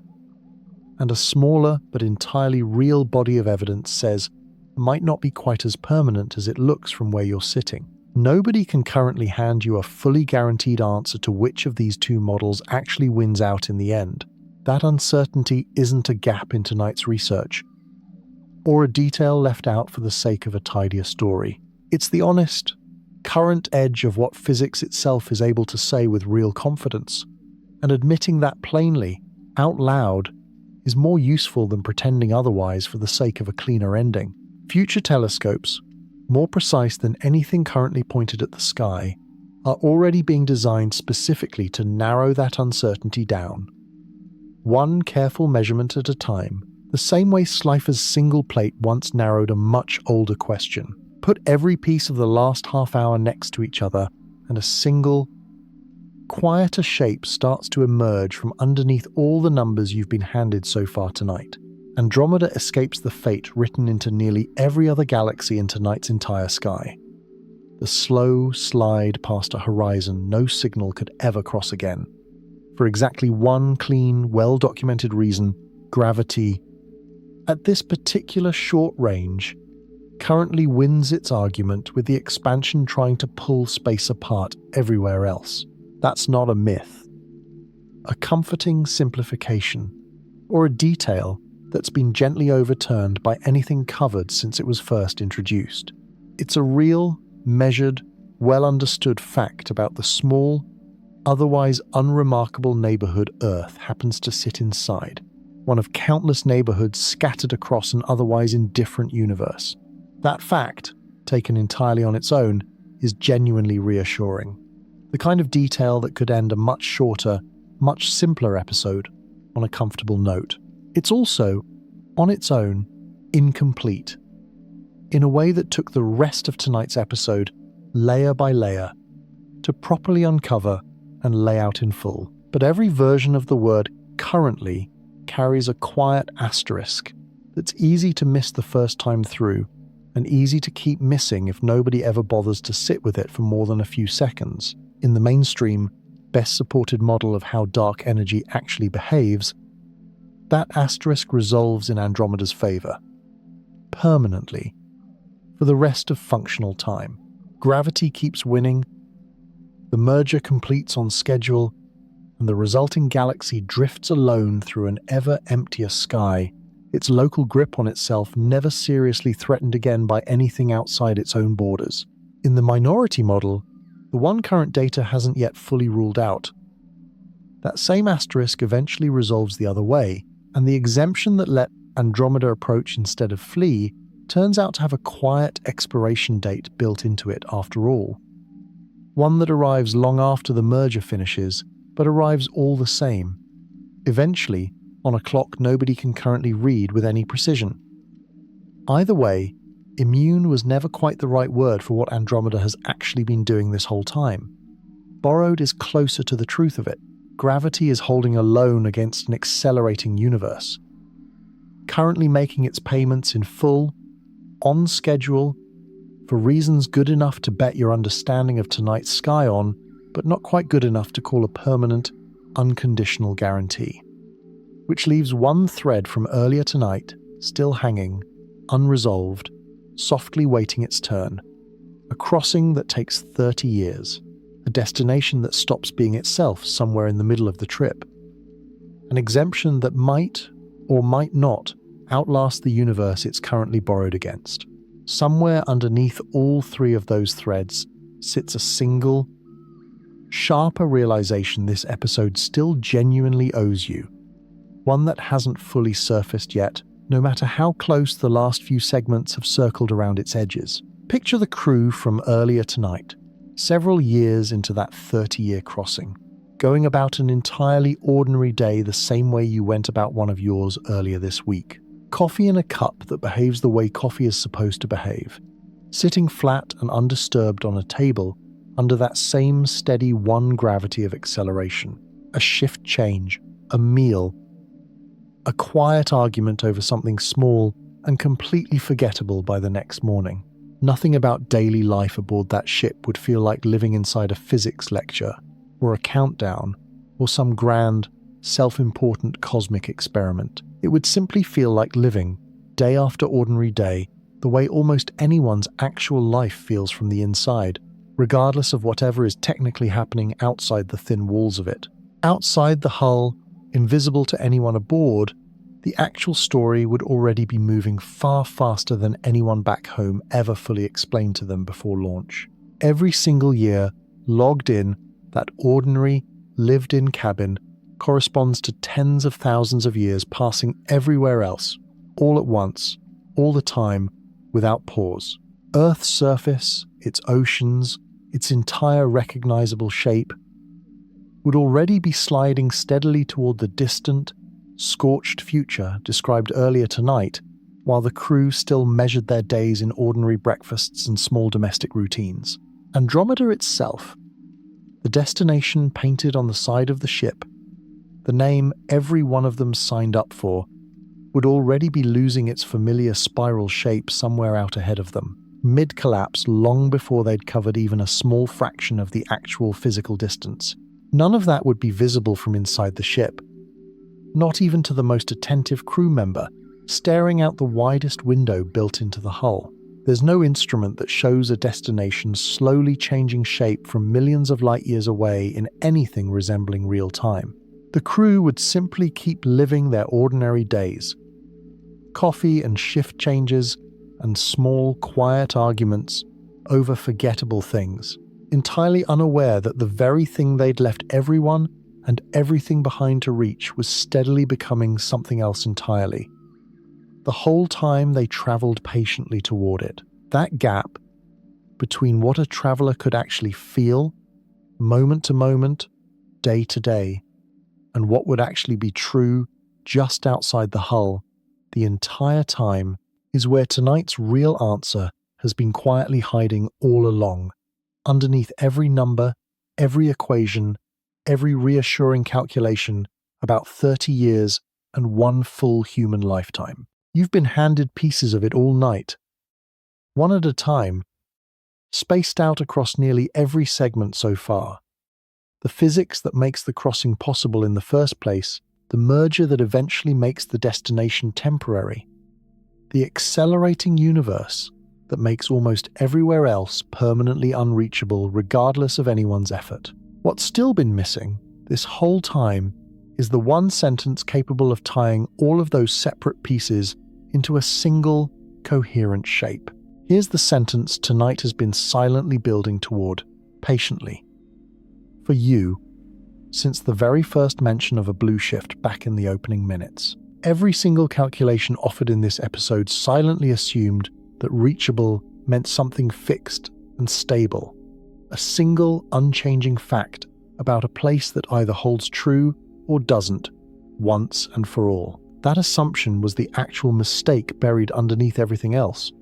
and a smaller but entirely real body of evidence says might not be quite as permanent as it looks from where you're sitting. Nobody can currently hand you a fully guaranteed answer to which of these two models actually wins out in the end. That uncertainty isn't a gap in tonight's research, or a detail left out for the sake of a tidier story. It's the honest, current edge of what physics itself is able to say with real confidence, and admitting that plainly, out loud, is more useful than pretending otherwise for the sake of a cleaner ending. Future telescopes, more precise than anything currently pointed at the sky, are already being designed specifically to narrow that uncertainty down. One careful measurement at a time, the same way Slipher's single plate once narrowed a much older question. Put every piece of the last half hour next to each other, and a single, quieter shape starts to emerge from underneath all the numbers you've been handed so far tonight. Andromeda escapes the fate written into nearly every other galaxy in tonight's entire sky. The slow slide past a horizon no signal could ever cross again. For exactly one clean, well-documented reason: gravity, at this particular short range, currently wins its argument with the expansion trying to pull space apart everywhere else. That's not a myth, a comforting simplification, or a detail that's been gently overturned by anything covered since it was first introduced. It's a real, measured, well-understood fact about the small, otherwise unremarkable neighborhood Earth happens to sit inside, one of countless neighborhoods scattered across an otherwise indifferent universe. That fact, taken entirely on its own, is genuinely reassuring. The kind of detail that could end a much shorter, much simpler episode on a comfortable note. It's also, on its own, incomplete. in a way that took the rest of tonight's episode, layer by layer, to properly uncover and lay out in full. But every version of the word currently carries a quiet asterisk that's easy to miss the first time through and easy to keep missing if nobody ever bothers to sit with it for more than a few seconds. In the mainstream, best supported model of how dark energy actually behaves, that asterisk resolves in Andromeda's favor, permanently, for the rest of functional time. Gravity keeps winning, the merger completes on schedule, and the resulting galaxy drifts alone through an ever emptier sky, its local grip on itself never seriously threatened again by anything outside its own borders. In the minority model, the one current data hasn't yet fully ruled out. That same asterisk eventually resolves the other way, and the exemption that let Andromeda approach instead of flee turns out to have a quiet expiration date built into it after all. One that arrives long after the merger finishes, but arrives all the same. Eventually, on a clock nobody can currently read with any precision. Either way, immune was never quite the right word for what Andromeda has actually been doing this whole time. Borrowed is closer to the truth of it. Gravity is holding alone against an accelerating universe, currently making its payments in full, on schedule, for reasons good enough to bet your understanding of tonight's sky on, but not quite good enough to call a permanent, unconditional guarantee. Which leaves one thread from earlier tonight, still hanging, unresolved, softly waiting its turn. A crossing that takes 30 years. A destination that stops being itself somewhere in the middle of the trip. An exemption that might, or might not, outlast the universe it's currently borrowed against. Somewhere underneath all three of those threads sits a single, sharper realization this episode still genuinely owes you. One that hasn't fully surfaced yet, no matter how close the last few segments have circled around its edges. Picture the crew from earlier tonight, several years into that 30-year crossing, going about an entirely ordinary day the same way you went about one of yours earlier this week. Coffee in a cup that behaves the way coffee is supposed to behave, sitting flat and undisturbed on a table under that same steady one gravity of acceleration. A shift change, a meal, a quiet argument over something small and completely forgettable by the next morning. Nothing about daily life aboard that ship would feel like living inside a physics lecture, or a countdown, or some grand, self-important cosmic experiment. It would simply feel like living, day after ordinary day, the way almost anyone's actual life feels from the inside, regardless of whatever is technically happening outside the thin walls of it. Outside the hull, invisible to anyone aboard, the actual story would already be moving far faster than anyone back home ever fully explained to them before launch. Every single year, logged in, that ordinary, lived-in cabin corresponds to tens of thousands of years passing everywhere else, all at once, all the time, without pause. Earth's surface, its oceans, its entire recognizable shape, would already be sliding steadily toward the distant, scorched future described earlier tonight, while the crew still measured their days in ordinary breakfasts and small domestic routines. Andromeda itself, the destination painted on the side of the ship, the name every one of them signed up for, would already be losing its familiar spiral shape somewhere out ahead of them, mid-collapse long before they'd covered even a small fraction of the actual physical distance. None of that would be visible from inside the ship, not even to the most attentive crew member, staring out the widest window built into the hull. There's no instrument that shows a destination slowly changing shape from millions of light years away in anything resembling real time. The crew would simply keep living their ordinary days. Coffee and shift changes and small, quiet arguments over forgettable things, entirely unaware that the very thing they'd left everyone and everything behind to reach was steadily becoming something else entirely. The whole time they traveled patiently toward it. That gap between what a traveler could actually feel, moment to moment, day to day, and what would actually be true just outside the hull the entire time is where tonight's real answer has been quietly hiding all along, underneath every number, every equation, every reassuring calculation about 30 years and one full human lifetime. You've been handed pieces of it all night, one at a time, spaced out across nearly every segment so far. The physics that makes the crossing possible in the first place, the merger that eventually makes the destination temporary, the accelerating universe that makes almost everywhere else permanently unreachable regardless of anyone's effort. What's still been missing this whole time is the one sentence capable of tying all of those separate pieces into a single, coherent shape. Here's the sentence tonight has been silently building toward, patiently. For you, since the very first mention of a blueshift back in the opening minutes. Every single calculation offered in this episode silently assumed that reachable meant something fixed and stable, a single, unchanging fact about a place that either holds true or doesn't, once and for all. That assumption was the actual mistake buried underneath everything else.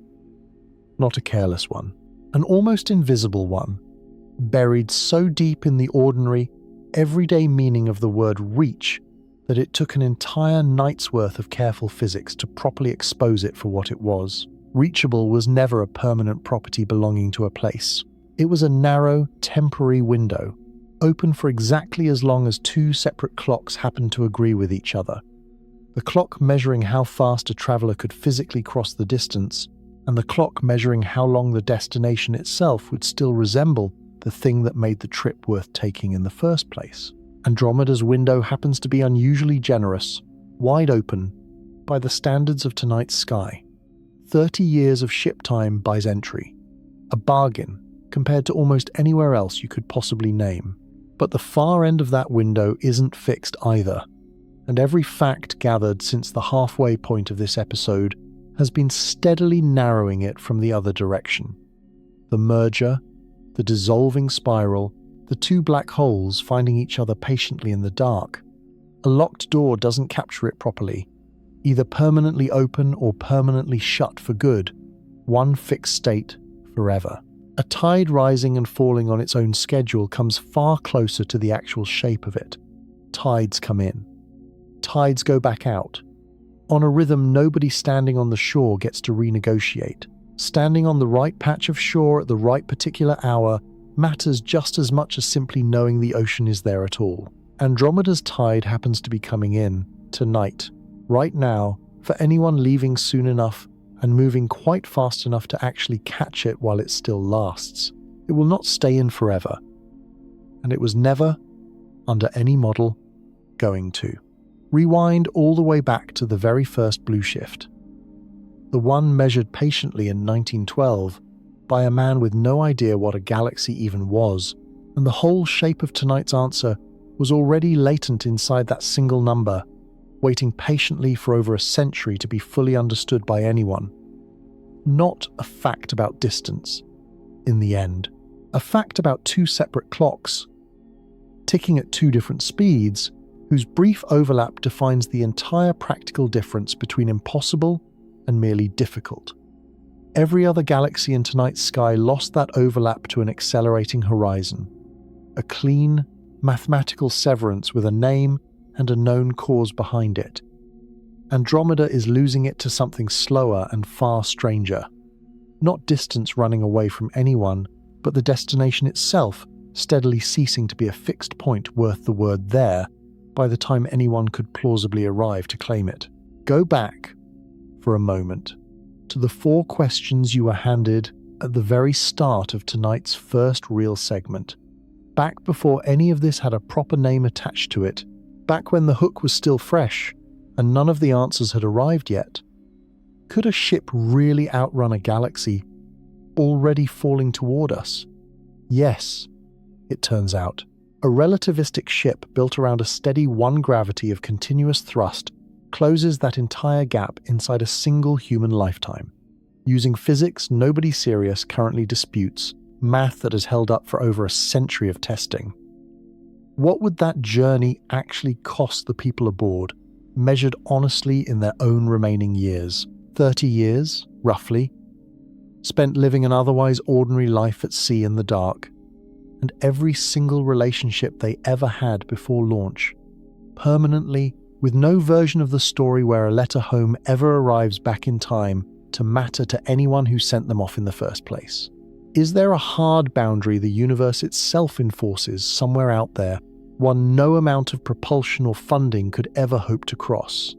Not a careless one, an almost invisible one, buried so deep in the ordinary, everyday meaning of the word reach that it took an entire night's worth of careful physics to properly expose it for what it was. Reachable was never a permanent property belonging to a place. It was a narrow, temporary window, open for exactly as long as two separate clocks happened to agree with each other. The clock measuring how fast a traveler could physically cross the distance, and the clock measuring how long the destination itself would still resemble the thing that made the trip worth taking in the first place. Andromeda's window happens to be unusually generous, wide open, by the standards of tonight's sky. 30 years of ship time buys entry, a bargain compared to almost anywhere else you could possibly name. But the far end of that window isn't fixed either, and every fact gathered since the halfway point of this episode has been steadily narrowing it from the other direction. The merger, the dissolving spiral, the two black holes finding each other patiently in the dark. A locked door doesn't capture it properly, either permanently open or permanently shut for good, one fixed state forever. A tide rising and falling on its own schedule comes far closer to the actual shape of it. Tides come in. Tides go back out. On a rhythm nobody standing on the shore gets to renegotiate. Standing on the right patch of shore at the right particular hour matters just as much as simply knowing the ocean is there at all. Andromeda's tide happens to be coming in, tonight, right now, for anyone leaving soon enough and moving quite fast enough to actually catch it while it still lasts. It will not stay in forever. And it was never, under any model, going to. Rewind all the way back to the very first blueshift. The one measured patiently in 1912 by a man with no idea what a galaxy even was, and the whole shape of tonight's answer was already latent inside that single number, waiting patiently for over a century to be fully understood by anyone. Not a fact about distance, in the end. A fact about two separate clocks, ticking at two different speeds, whose brief overlap defines the entire practical difference between impossible and merely difficult. Every other galaxy in tonight's sky lost that overlap to an accelerating horizon, a clean, mathematical severance with a name and a known cause behind it. Andromeda is losing it to something slower and far stranger. Not distance running away from anyone, but the destination itself steadily ceasing to be a fixed point worth the word there by the time anyone could plausibly arrive to claim it. Go back, for a moment, to the 4 questions you were handed at the very start of tonight's first real segment. Back before any of this had a proper name attached to it, back when the hook was still fresh and none of the answers had arrived yet. Could a ship really outrun a galaxy already falling toward us? Yes, it turns out. A relativistic ship built around a steady one gravity of continuous thrust closes that entire gap inside a single human lifetime. Using physics nobody serious currently disputes, math that has held up for over a century of testing. What would that journey actually cost the people aboard, measured honestly in their own remaining years? 30 years, roughly, spent living an otherwise ordinary life at sea in the dark, and every single relationship they ever had before launch, permanently, with no version of the story where a letter home ever arrives back in time to matter to anyone who sent them off in the first place. Is there a hard boundary the universe itself enforces somewhere out there, one no amount of propulsion or funding could ever hope to cross?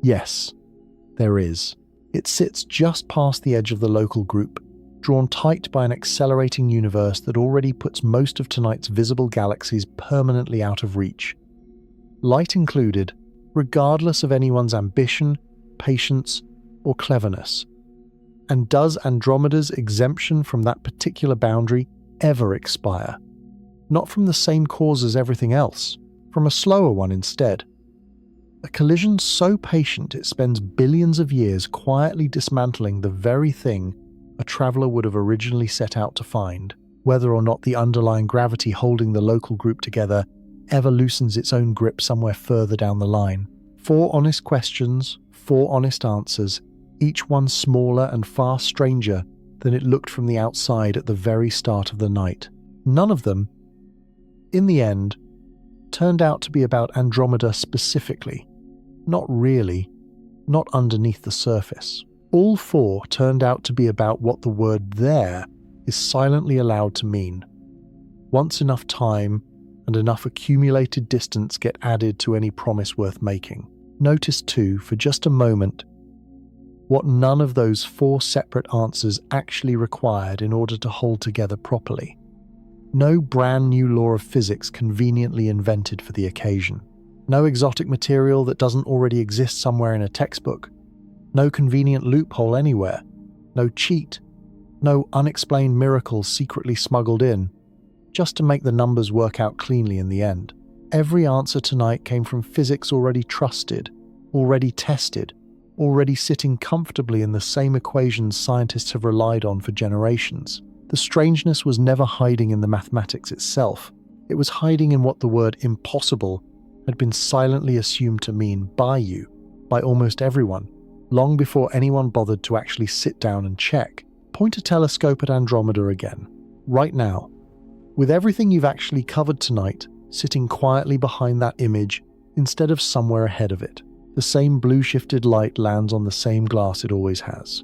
Yes, there is. It sits just past the edge of the local group, drawn tight by an accelerating universe that already puts most of tonight's visible galaxies permanently out of reach. Light included, regardless of anyone's ambition, patience, or cleverness. And does Andromeda's exemption from that particular boundary ever expire? Not from the same cause as everything else, from a slower one instead. A collision so patient it spends billions of years quietly dismantling the very thing a traveler would have originally set out to find, whether or not the underlying gravity holding the local group together ever loosens its own grip somewhere further down the line. 4 honest questions, 4 honest answers, each one smaller and far stranger than it looked from the outside at the very start of the night. None of them, in the end, turned out to be about Andromeda specifically. Not really, not underneath the surface. All 4 turned out to be about what the word "there" is silently allowed to mean. Once enough time and enough accumulated distance get added to any promise worth making. Notice too, for just a moment, what none of those 4 separate answers actually required in order to hold together properly. No brand new law of physics conveniently invented for the occasion. No exotic material that doesn't already exist somewhere in a textbook. No convenient loophole anywhere. No cheat. No unexplained miracle secretly smuggled in, just to make the numbers work out cleanly in the end. Every answer tonight came from physics already trusted, already tested, already sitting comfortably in the same equations scientists have relied on for generations. The strangeness was never hiding in the mathematics itself. It was hiding in what the word "impossible" had been silently assumed to mean by you, by almost everyone, long before anyone bothered to actually sit down and check. Point a telescope at Andromeda again, right now, with everything you've actually covered tonight sitting quietly behind that image instead of somewhere ahead of it. The same blue-shifted light lands on the same glass it always has.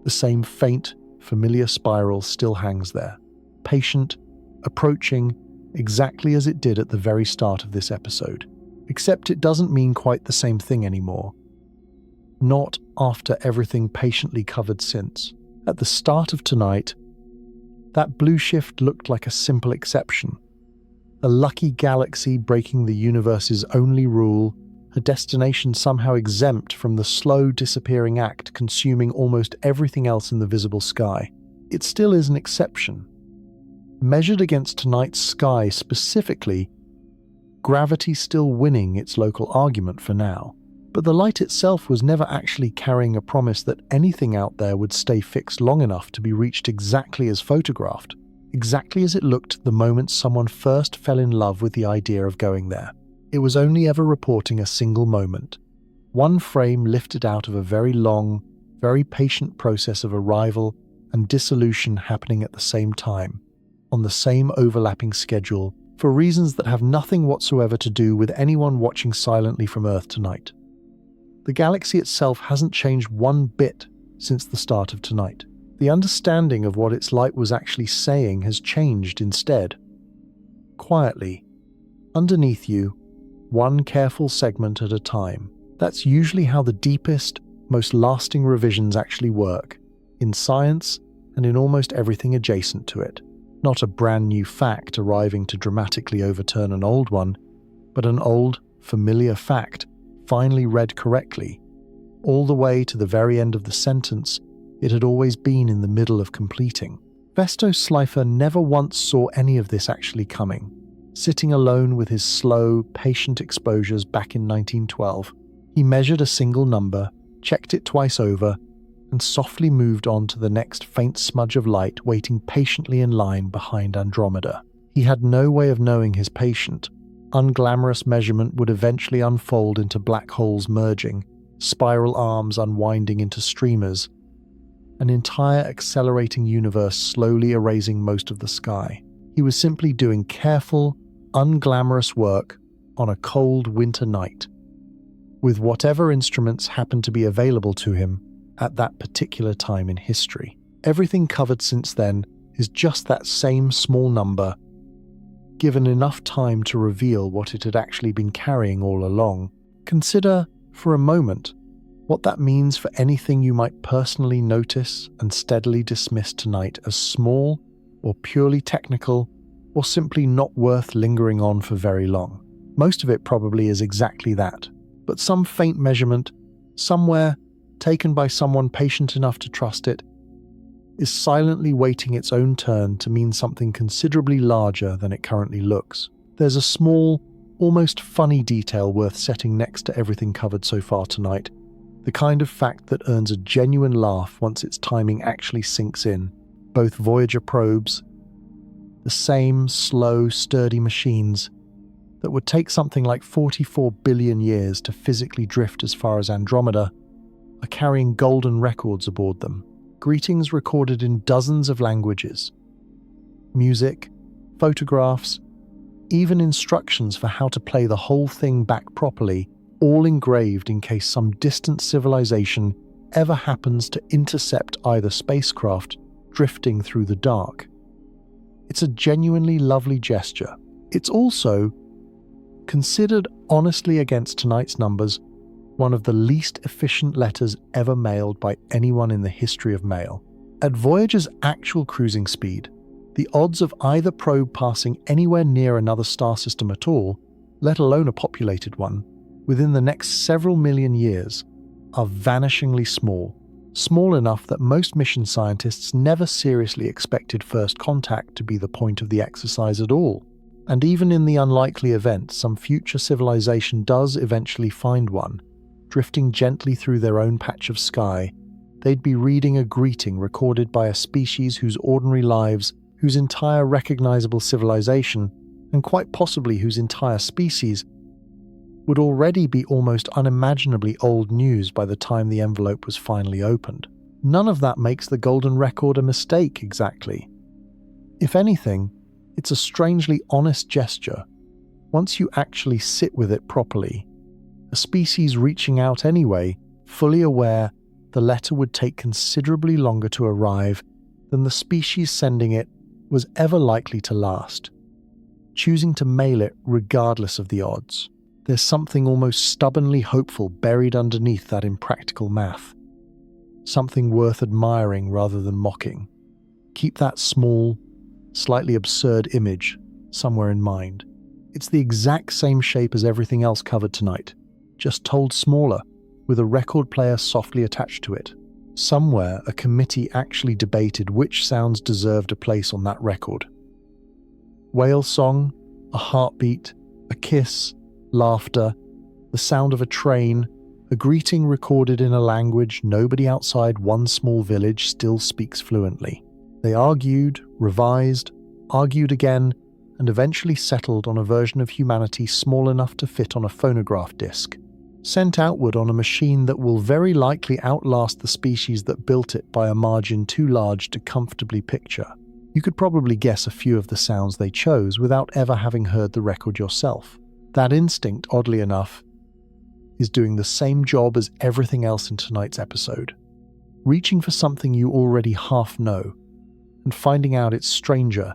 The same faint, familiar spiral still hangs there, patient, approaching, exactly as it did at the very start of this episode. Except it doesn't mean quite the same thing anymore. Not after everything patiently covered since. At the start of tonight, that blue shift looked like a simple exception. A lucky galaxy breaking the universe's only rule, a destination somehow exempt from the slow disappearing act consuming almost everything else in the visible sky. It still is an exception. Measured against tonight's sky specifically, gravity still winning its local argument for now. But the light itself was never actually carrying a promise that anything out there would stay fixed long enough to be reached exactly as photographed, exactly as it looked the moment someone first fell in love with the idea of going there. It was only ever reporting a single moment, one frame lifted out of a very long, very patient process of arrival and dissolution happening at the same time, on the same overlapping schedule, for reasons that have nothing whatsoever to do with anyone watching silently from Earth tonight. The galaxy itself hasn't changed one bit since the start of tonight. The understanding of what its light was actually saying has changed instead. Quietly, underneath you, one careful segment at a time. That's usually how the deepest, most lasting revisions actually work, in science and in almost everything adjacent to it. Not a brand new fact arriving to dramatically overturn an old one, but an old, familiar fact finally read correctly, all the way to the very end of the sentence it had always been in the middle of completing. Vesto Slifer never once saw any of this actually coming. Sitting alone with his slow, patient exposures back in 1912, he measured a single number, checked it twice over, and softly moved on to the next faint smudge of light waiting patiently in line behind Andromeda. He had no way of knowing his patient, unglamorous measurement would eventually unfold into black holes merging, spiral arms unwinding into streamers, an entire accelerating universe slowly erasing most of the sky. He was simply doing careful, unglamorous work on a cold winter night, with whatever instruments happened to be available to him at that particular time in history. Everything covered since then is just that same small number, given enough time to reveal what it had actually been carrying all along. Consider, for a moment, what that means for anything you might personally notice and steadily dismiss tonight as small or purely technical or simply not worth lingering on for very long. Most of it probably is exactly that, but some faint measurement, somewhere, taken by someone patient enough to trust it, is silently waiting its own turn to mean something considerably larger than it currently looks. There's a small, almost funny detail worth setting next to everything covered so far tonight, the kind of fact that earns a genuine laugh once its timing actually sinks in. Both Voyager probes, the same slow, sturdy machines that would take something like 44 billion years to physically drift as far as Andromeda, are carrying golden records aboard them. Greetings recorded in dozens of languages. Music, photographs, even instructions for how to play the whole thing back properly, all engraved in case some distant civilization ever happens to intercept either spacecraft drifting through the dark. It's a genuinely lovely gesture. It's also, considered honestly against tonight's numbers, one of the least efficient letters ever mailed by anyone in the history of mail. At Voyager's actual cruising speed, the odds of either probe passing anywhere near another star system at all, let alone a populated one, within the next several million years, are vanishingly small. Small enough that most mission scientists never seriously expected first contact to be the point of the exercise at all. And even in the unlikely event some future civilization does eventually find one, drifting gently through their own patch of sky, they'd be reading a greeting recorded by a species whose ordinary lives, whose entire recognizable civilization, and quite possibly whose entire species, would already be almost unimaginably old news by the time the envelope was finally opened. None of that makes the golden record a mistake exactly. If anything, it's a strangely honest gesture. Once you actually sit with it properly, a species reaching out anyway, fully aware the letter would take considerably longer to arrive than the species sending it was ever likely to last, choosing to mail it regardless of the odds. There's something almost stubbornly hopeful buried underneath that impractical math. Something worth admiring rather than mocking. Keep that small, slightly absurd image somewhere in mind. It's the exact same shape as everything else covered tonight, just told smaller, with a record player softly attached to it. Somewhere, a committee actually debated which sounds deserved a place on that record. Whale song, a heartbeat, a kiss, laughter, the sound of a train, a greeting recorded in a language nobody outside one small village still speaks fluently. They argued, revised, argued again, and eventually settled on a version of humanity small enough to fit on a phonograph disc, sent outward on a machine that will very likely outlast the species that built it by a margin too large to comfortably picture. You could probably guess a few of the sounds they chose without ever having heard the record yourself. That instinct, oddly enough, is doing the same job as everything else in tonight's episode, reaching for something you already half know, and finding out it's stranger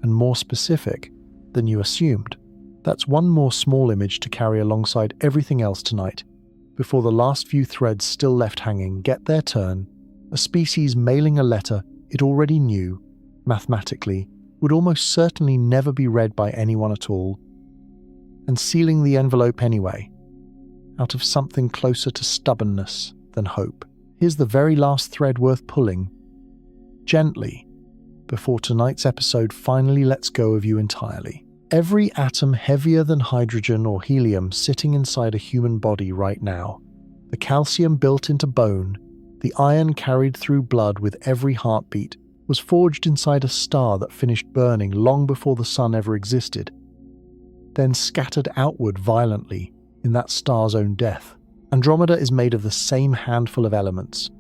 and more specific than you assumed. That's one more small image to carry alongside everything else tonight, before the last few threads still left hanging get their turn, a species mailing a letter it already knew, mathematically, would almost certainly never be read by anyone at all, and sealing the envelope anyway, out of something closer to stubbornness than hope. Here's the very last thread worth pulling, gently, before tonight's episode finally lets go of you entirely. Every atom heavier than hydrogen or helium sitting inside a human body right now, the calcium built into bone, the iron carried through blood with every heartbeat, was forged inside a star that finished burning long before the sun ever existed, then scattered outward violently in that star's own death. Andromeda is made of the same handful of elements,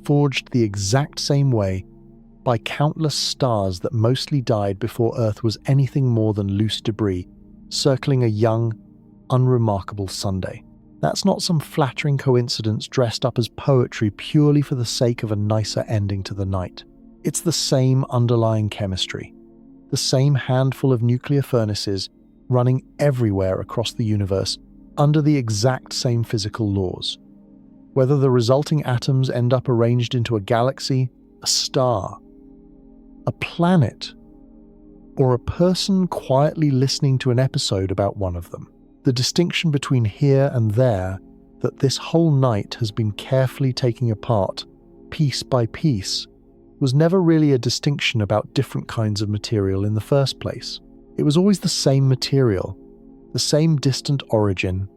forged the exact same way by countless stars that mostly died before Earth was anything more than loose debris, circling a young, unremarkable Sunday. That's not some flattering coincidence dressed up as poetry purely for the sake of a nicer ending to the night. It's the same underlying chemistry, the same handful of nuclear furnaces running everywhere across the universe under the exact same physical laws. Whether the resulting atoms end up arranged into a galaxy, a star, a planet, or a person quietly listening to an episode about one of them, the distinction between here and there that this whole night has been carefully taking apart, piece by piece, was never really a distinction about different kinds of material in the first place. It was always the same material, the same distant origin,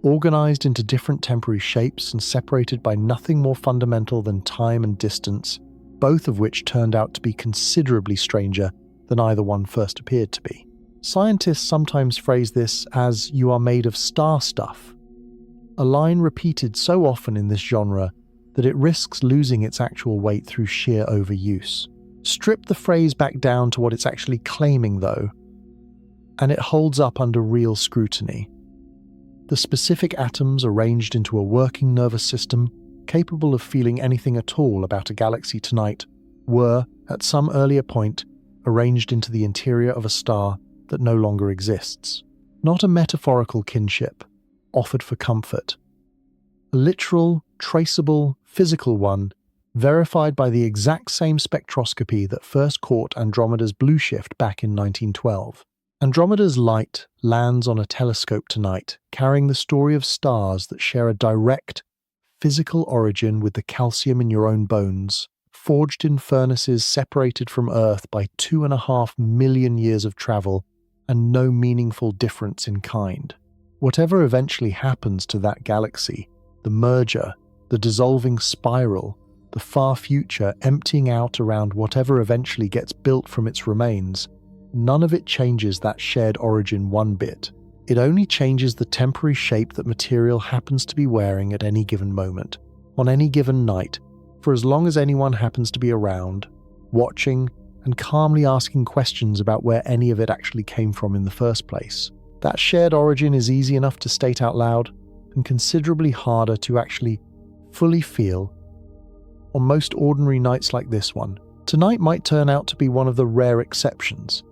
organized into different temporary shapes and separated by nothing more fundamental than time and distance, both of which turned out to be considerably stranger than either one first appeared to be. Scientists sometimes phrase this as "you are made of star stuff," a line repeated so often in this genre that it risks losing its actual weight through sheer overuse. Strip the phrase back down to what it's actually claiming, though, and it holds up under real scrutiny. The specific atoms arranged into a working nervous system capable of feeling anything at all about a galaxy tonight were, at some earlier point, arranged into the interior of a star that no longer exists. Not a metaphorical kinship, offered for comfort. A literal, traceable, physical one, verified by the exact same spectroscopy that first caught Andromeda's blueshift back in 1912. Andromeda's light lands on a telescope tonight, carrying the story of stars that share a direct, physical origin with the calcium in your own bones, forged in furnaces separated from Earth by 2.5 million years of travel and no meaningful difference in kind. Whatever eventually happens to that galaxy, the merger, the dissolving spiral, the far future emptying out around whatever eventually gets built from its remains, none of it changes that shared origin one bit. It only changes the temporary shape that material happens to be wearing at any given moment, on any given night, for as long as anyone happens to be around, watching, and calmly asking questions about where any of it actually came from in the first place. That shared origin is easy enough to state out loud, and considerably harder to actually fully feel on most ordinary nights like this one. Tonight might turn out to be one of the rare exceptions.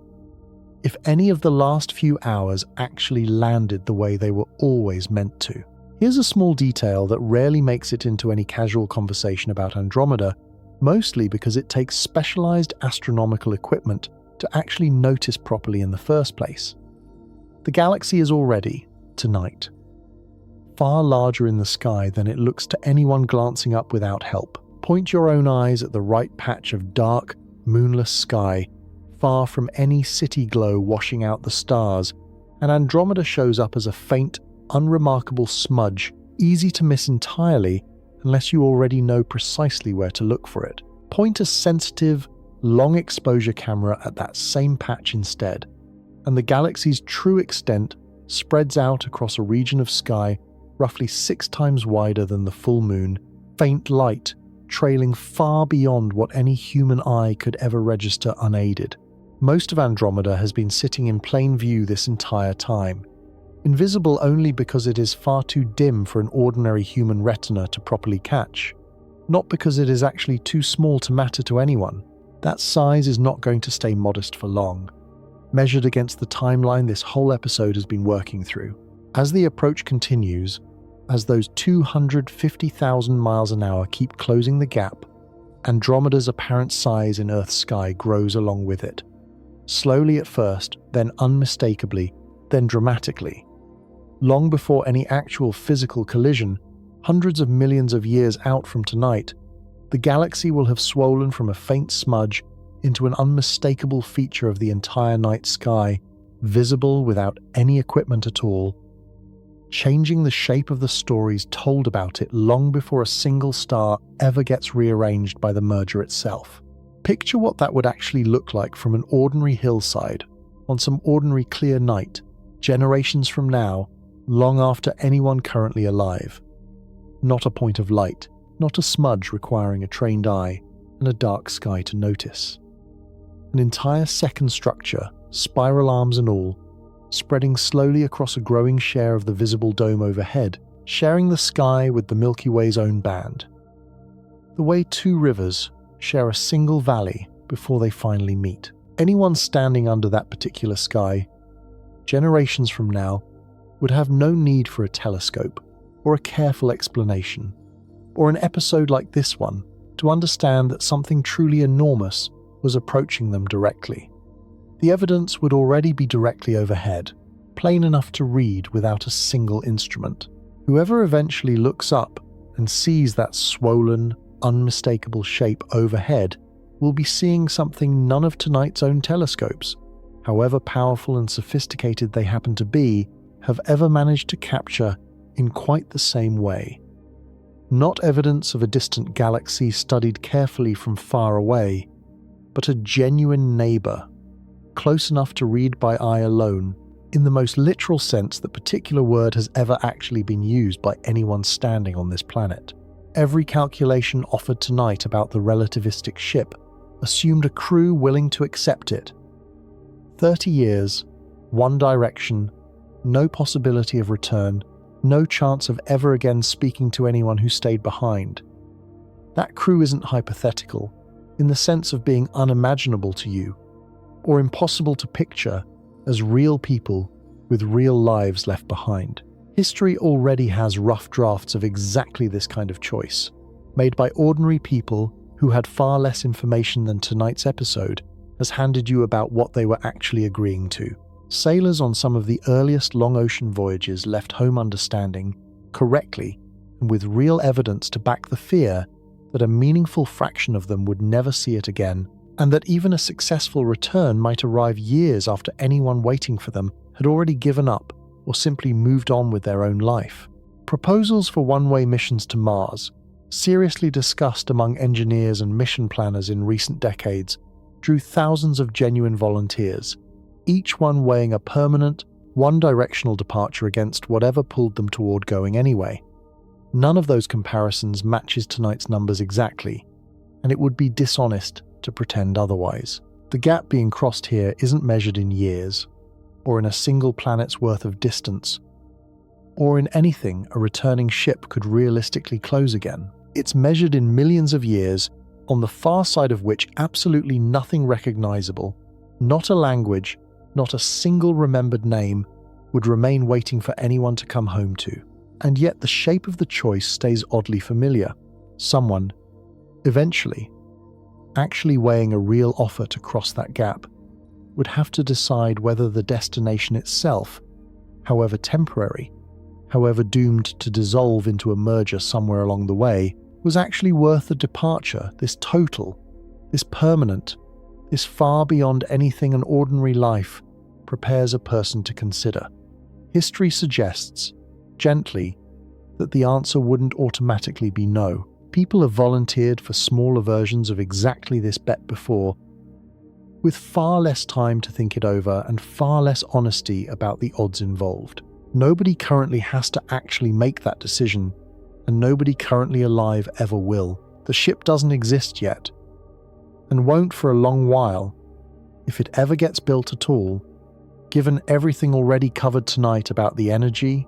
If any of the last few hours actually landed the way they were always meant to. Here's a small detail that rarely makes it into any casual conversation about Andromeda, mostly because it takes specialized astronomical equipment to actually notice properly in the first place. The galaxy is already, tonight, far larger in the sky than it looks to anyone glancing up without help. Point your own eyes at the right patch of dark, moonless sky, far from any city glow washing out the stars, and Andromeda shows up as a faint, unremarkable smudge, easy to miss entirely unless you already know precisely where to look for it. Point a sensitive, long-exposure camera at that same patch instead, and the galaxy's true extent spreads out across a region of sky roughly 6 times wider than the full moon, faint light trailing far beyond what any human eye could ever register unaided. Most of Andromeda has been sitting in plain view this entire time, invisible only because it is far too dim for an ordinary human retina to properly catch, not because it is actually too small to matter to anyone. That size is not going to stay modest for long, measured against the timeline this whole episode has been working through. As the approach continues, as those 250,000 miles an hour keep closing the gap, Andromeda's apparent size in Earth's sky grows along with it. Slowly at first, then unmistakably, then dramatically. Long before any actual physical collision, hundreds of millions of years out from tonight, the galaxy will have swollen from a faint smudge into an unmistakable feature of the entire night sky, visible without any equipment at all, changing the shape of the stories told about it long before a single star ever gets rearranged by the merger itself. Picture what that would actually look like from an ordinary hillside, on some ordinary clear night, generations from now, long after anyone currently alive. Not a point of light, not a smudge requiring a trained eye and a dark sky to notice. An entire second structure, spiral arms and all, spreading slowly across a growing share of the visible dome overhead, sharing the sky with the Milky Way's own band. The way two rivers share a single valley before they finally meet. Anyone standing under that particular sky, generations from now, would have no need for a telescope or a careful explanation, or an episode like this one, to understand that something truly enormous was approaching them directly. The evidence would already be directly overhead, plain enough to read without a single instrument. Whoever eventually looks up and sees that swollen, unmistakable shape overhead will be seeing something none of tonight's own telescopes, however powerful and sophisticated they happen to be, have ever managed to capture in quite the same way. Not evidence of a distant galaxy studied carefully from far away, but a genuine neighbour, close enough to read by eye alone, in the most literal sense that particular word has ever actually been used by anyone standing on this planet. Every calculation offered tonight about the relativistic ship assumed a crew willing to accept it. 30 years, one direction, no possibility of return, no chance of ever again speaking to anyone who stayed behind. That crew isn't hypothetical, in the sense of being unimaginable to you, or impossible to picture as real people with real lives left behind. History already has rough drafts of exactly this kind of choice, made by ordinary people who had far less information than tonight's episode has handed you about what they were actually agreeing to. Sailors on some of the earliest long ocean voyages left home understanding, correctly and with real evidence to back the fear, that a meaningful fraction of them would never see it again, and that even a successful return might arrive years after anyone waiting for them had already given up or simply moved on with their own life. Proposals for one-way missions to Mars, seriously discussed among engineers and mission planners in recent decades, drew thousands of genuine volunteers, each one weighing a permanent, one-directional departure against whatever pulled them toward going anyway. None of those comparisons matches tonight's numbers exactly, and it would be dishonest to pretend otherwise. The gap being crossed here isn't measured in years, or in a single planet's worth of distance, or in anything a returning ship could realistically close again. It's measured in millions of years, on the far side of which absolutely nothing recognizable, not a language, not a single remembered name, would remain waiting for anyone to come home to. And yet the shape of the choice stays oddly familiar. Someone, eventually, actually weighing a real offer to cross that gap, would have to decide whether the destination itself, however temporary, however doomed to dissolve into a merger somewhere along the way, was actually worth the departure, this total, this permanent, this far beyond anything an ordinary life prepares a person to consider. History suggests, gently, that the answer wouldn't automatically be no. People have volunteered for smaller versions of exactly this bet before, with far less time to think it over and far less honesty about the odds involved. Nobody currently has to actually make that decision, and nobody currently alive ever will. The ship doesn't exist yet, and won't for a long while, if it ever gets built at all, given everything already covered tonight about the energy,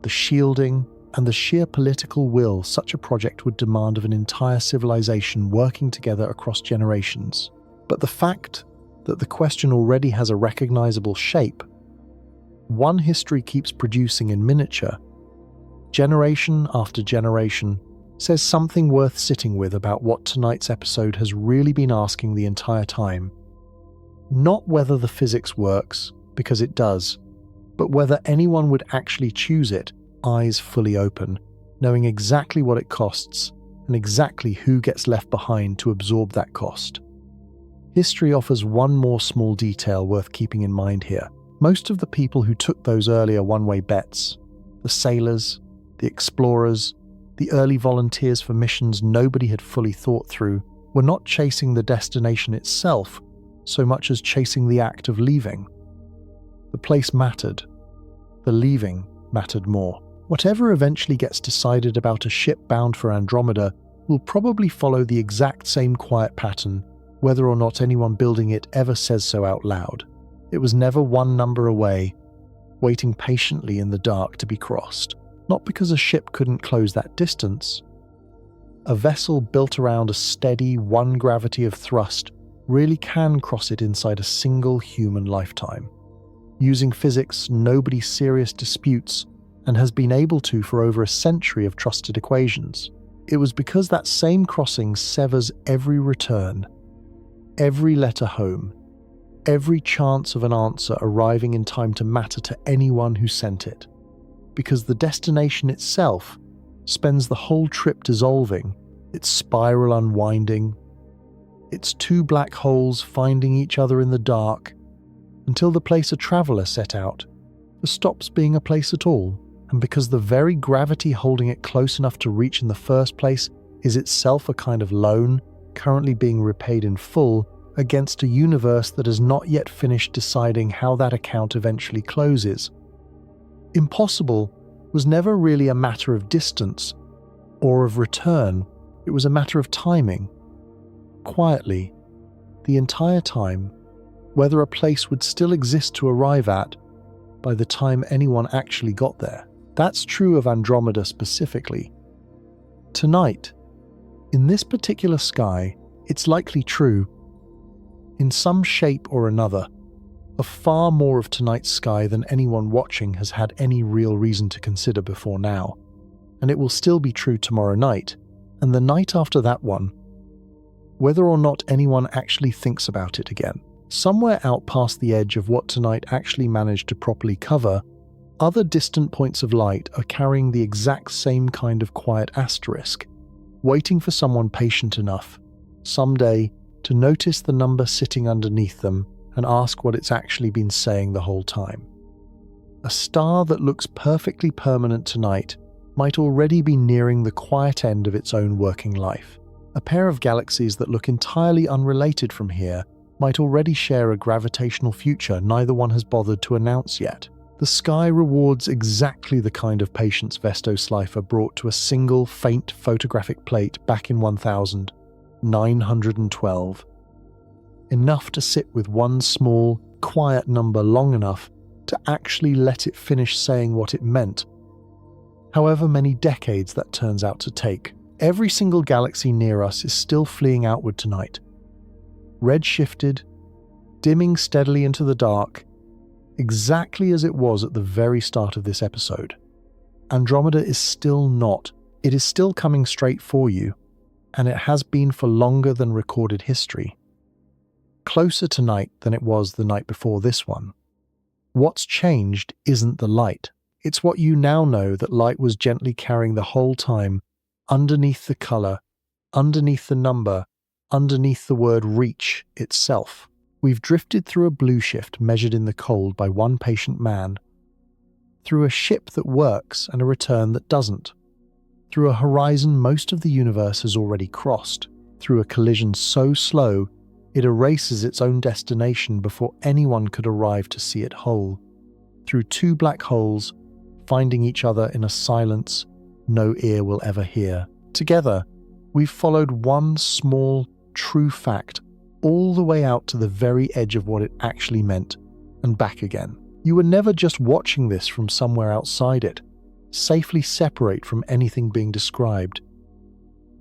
the shielding, and the sheer political will such a project would demand of an entire civilization working together across generations. But the fact that the question already has a recognizable shape, one history keeps producing in miniature, generation after generation, says something worth sitting with about what tonight's episode has really been asking the entire time. Not whether the physics works, because it does, but whether anyone would actually choose it, eyes fully open, knowing exactly what it costs and exactly who gets left behind to absorb that cost. History offers one more small detail worth keeping in mind here. Most of the people who took those earlier one-way bets, the sailors, the explorers, the early volunteers for missions nobody had fully thought through, were not chasing the destination itself so much as chasing the act of leaving. The place mattered. The leaving mattered more. Whatever eventually gets decided about a ship bound for Andromeda will probably follow the exact same quiet pattern, whether or not anyone building it ever says so out loud. It was never one number away, waiting patiently in the dark to be crossed. Not because a ship couldn't close that distance. A vessel built around a steady one gravity of thrust really can cross it inside a single human lifetime, using physics nobody serious disputes and has been able to for over a century of trusted equations. It was because that same crossing severs every return, every letter home, every chance of an answer arriving in time to matter to anyone who sent it. Because the destination itself spends the whole trip dissolving, its spiral unwinding, its two black holes finding each other in the dark, until the place a traveller set out stops being a place at all. And because the very gravity holding it close enough to reach in the first place is itself a kind of loan, currently being repaid in full, against a universe that has not yet finished deciding how that account eventually closes. Impossible was never really a matter of distance or of return, it was a matter of timing. Quietly, the entire time, whether a place would still exist to arrive at by the time anyone actually got there. That's true of Andromeda specifically. Tonight, in this particular sky, it's likely true, in some shape or another, of far more of tonight's sky than anyone watching has had any real reason to consider before now. And it will still be true tomorrow night, and the night after that one, whether or not anyone actually thinks about it again. Somewhere out past the edge of what tonight actually managed to properly cover, other distant points of light are carrying the exact same kind of quiet asterisk, waiting for someone patient enough, someday, to notice the number sitting underneath them and ask what it's actually been saying the whole time. A star that looks perfectly permanent tonight might already be nearing the quiet end of its own working life. A pair of galaxies that look entirely unrelated from here might already share a gravitational future neither one has bothered to announce yet. The sky rewards exactly the kind of patience Vesto Slifer brought to a single faint photographic plate back in 1912. Enough to sit with one small, quiet number long enough to actually let it finish saying what it meant. However many decades that turns out to take, every single galaxy near us is still fleeing outward tonight. Redshifted, dimming steadily into the dark, exactly as it was at the very start of this episode. Andromeda is still not. It is still coming straight for you, and it has been for longer than recorded history. Closer tonight than it was the night before this one. What's changed isn't the light. It's what you now know that light was gently carrying the whole time, underneath the color, underneath the number, underneath the word reach itself. We've drifted through a blueshift measured in the cold by one patient man, through a ship that works and a return that doesn't, through a horizon most of the universe has already crossed, through a collision so slow it erases its own destination before anyone could arrive to see it whole, through two black holes finding each other in a silence no ear will ever hear. Together, we've followed one small, true fact all the way out to the very edge of what it actually meant, and back again. You were never just watching this from somewhere outside it, safely separate from anything being described.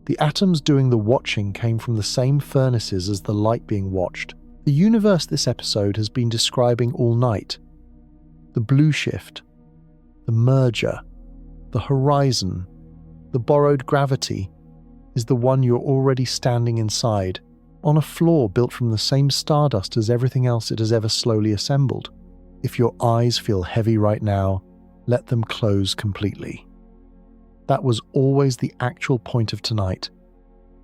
The atoms doing the watching came from the same furnaces as the light being watched. The universe this episode has been describing all night. The blueshift, the merger, the horizon, the borrowed gravity, is the one you're already standing inside, on a floor built from the same stardust as everything else it has ever slowly assembled. If your eyes feel heavy right now, let them close completely. That was always the actual point of tonight,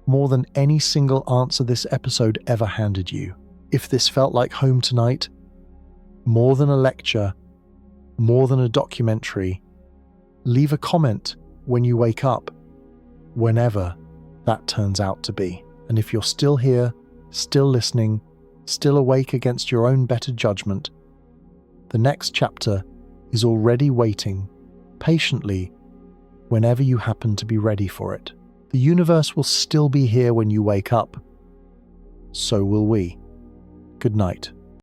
more than any single answer this episode ever handed you. If this felt like home tonight, more than a lecture, more than a documentary, leave a comment when you wake up, whenever that turns out to be. And if you're still here, still listening, still awake against your own better judgment, the next chapter is already waiting patiently whenever you happen to be ready for it. The universe will still be here when you wake up. So will we. Good night.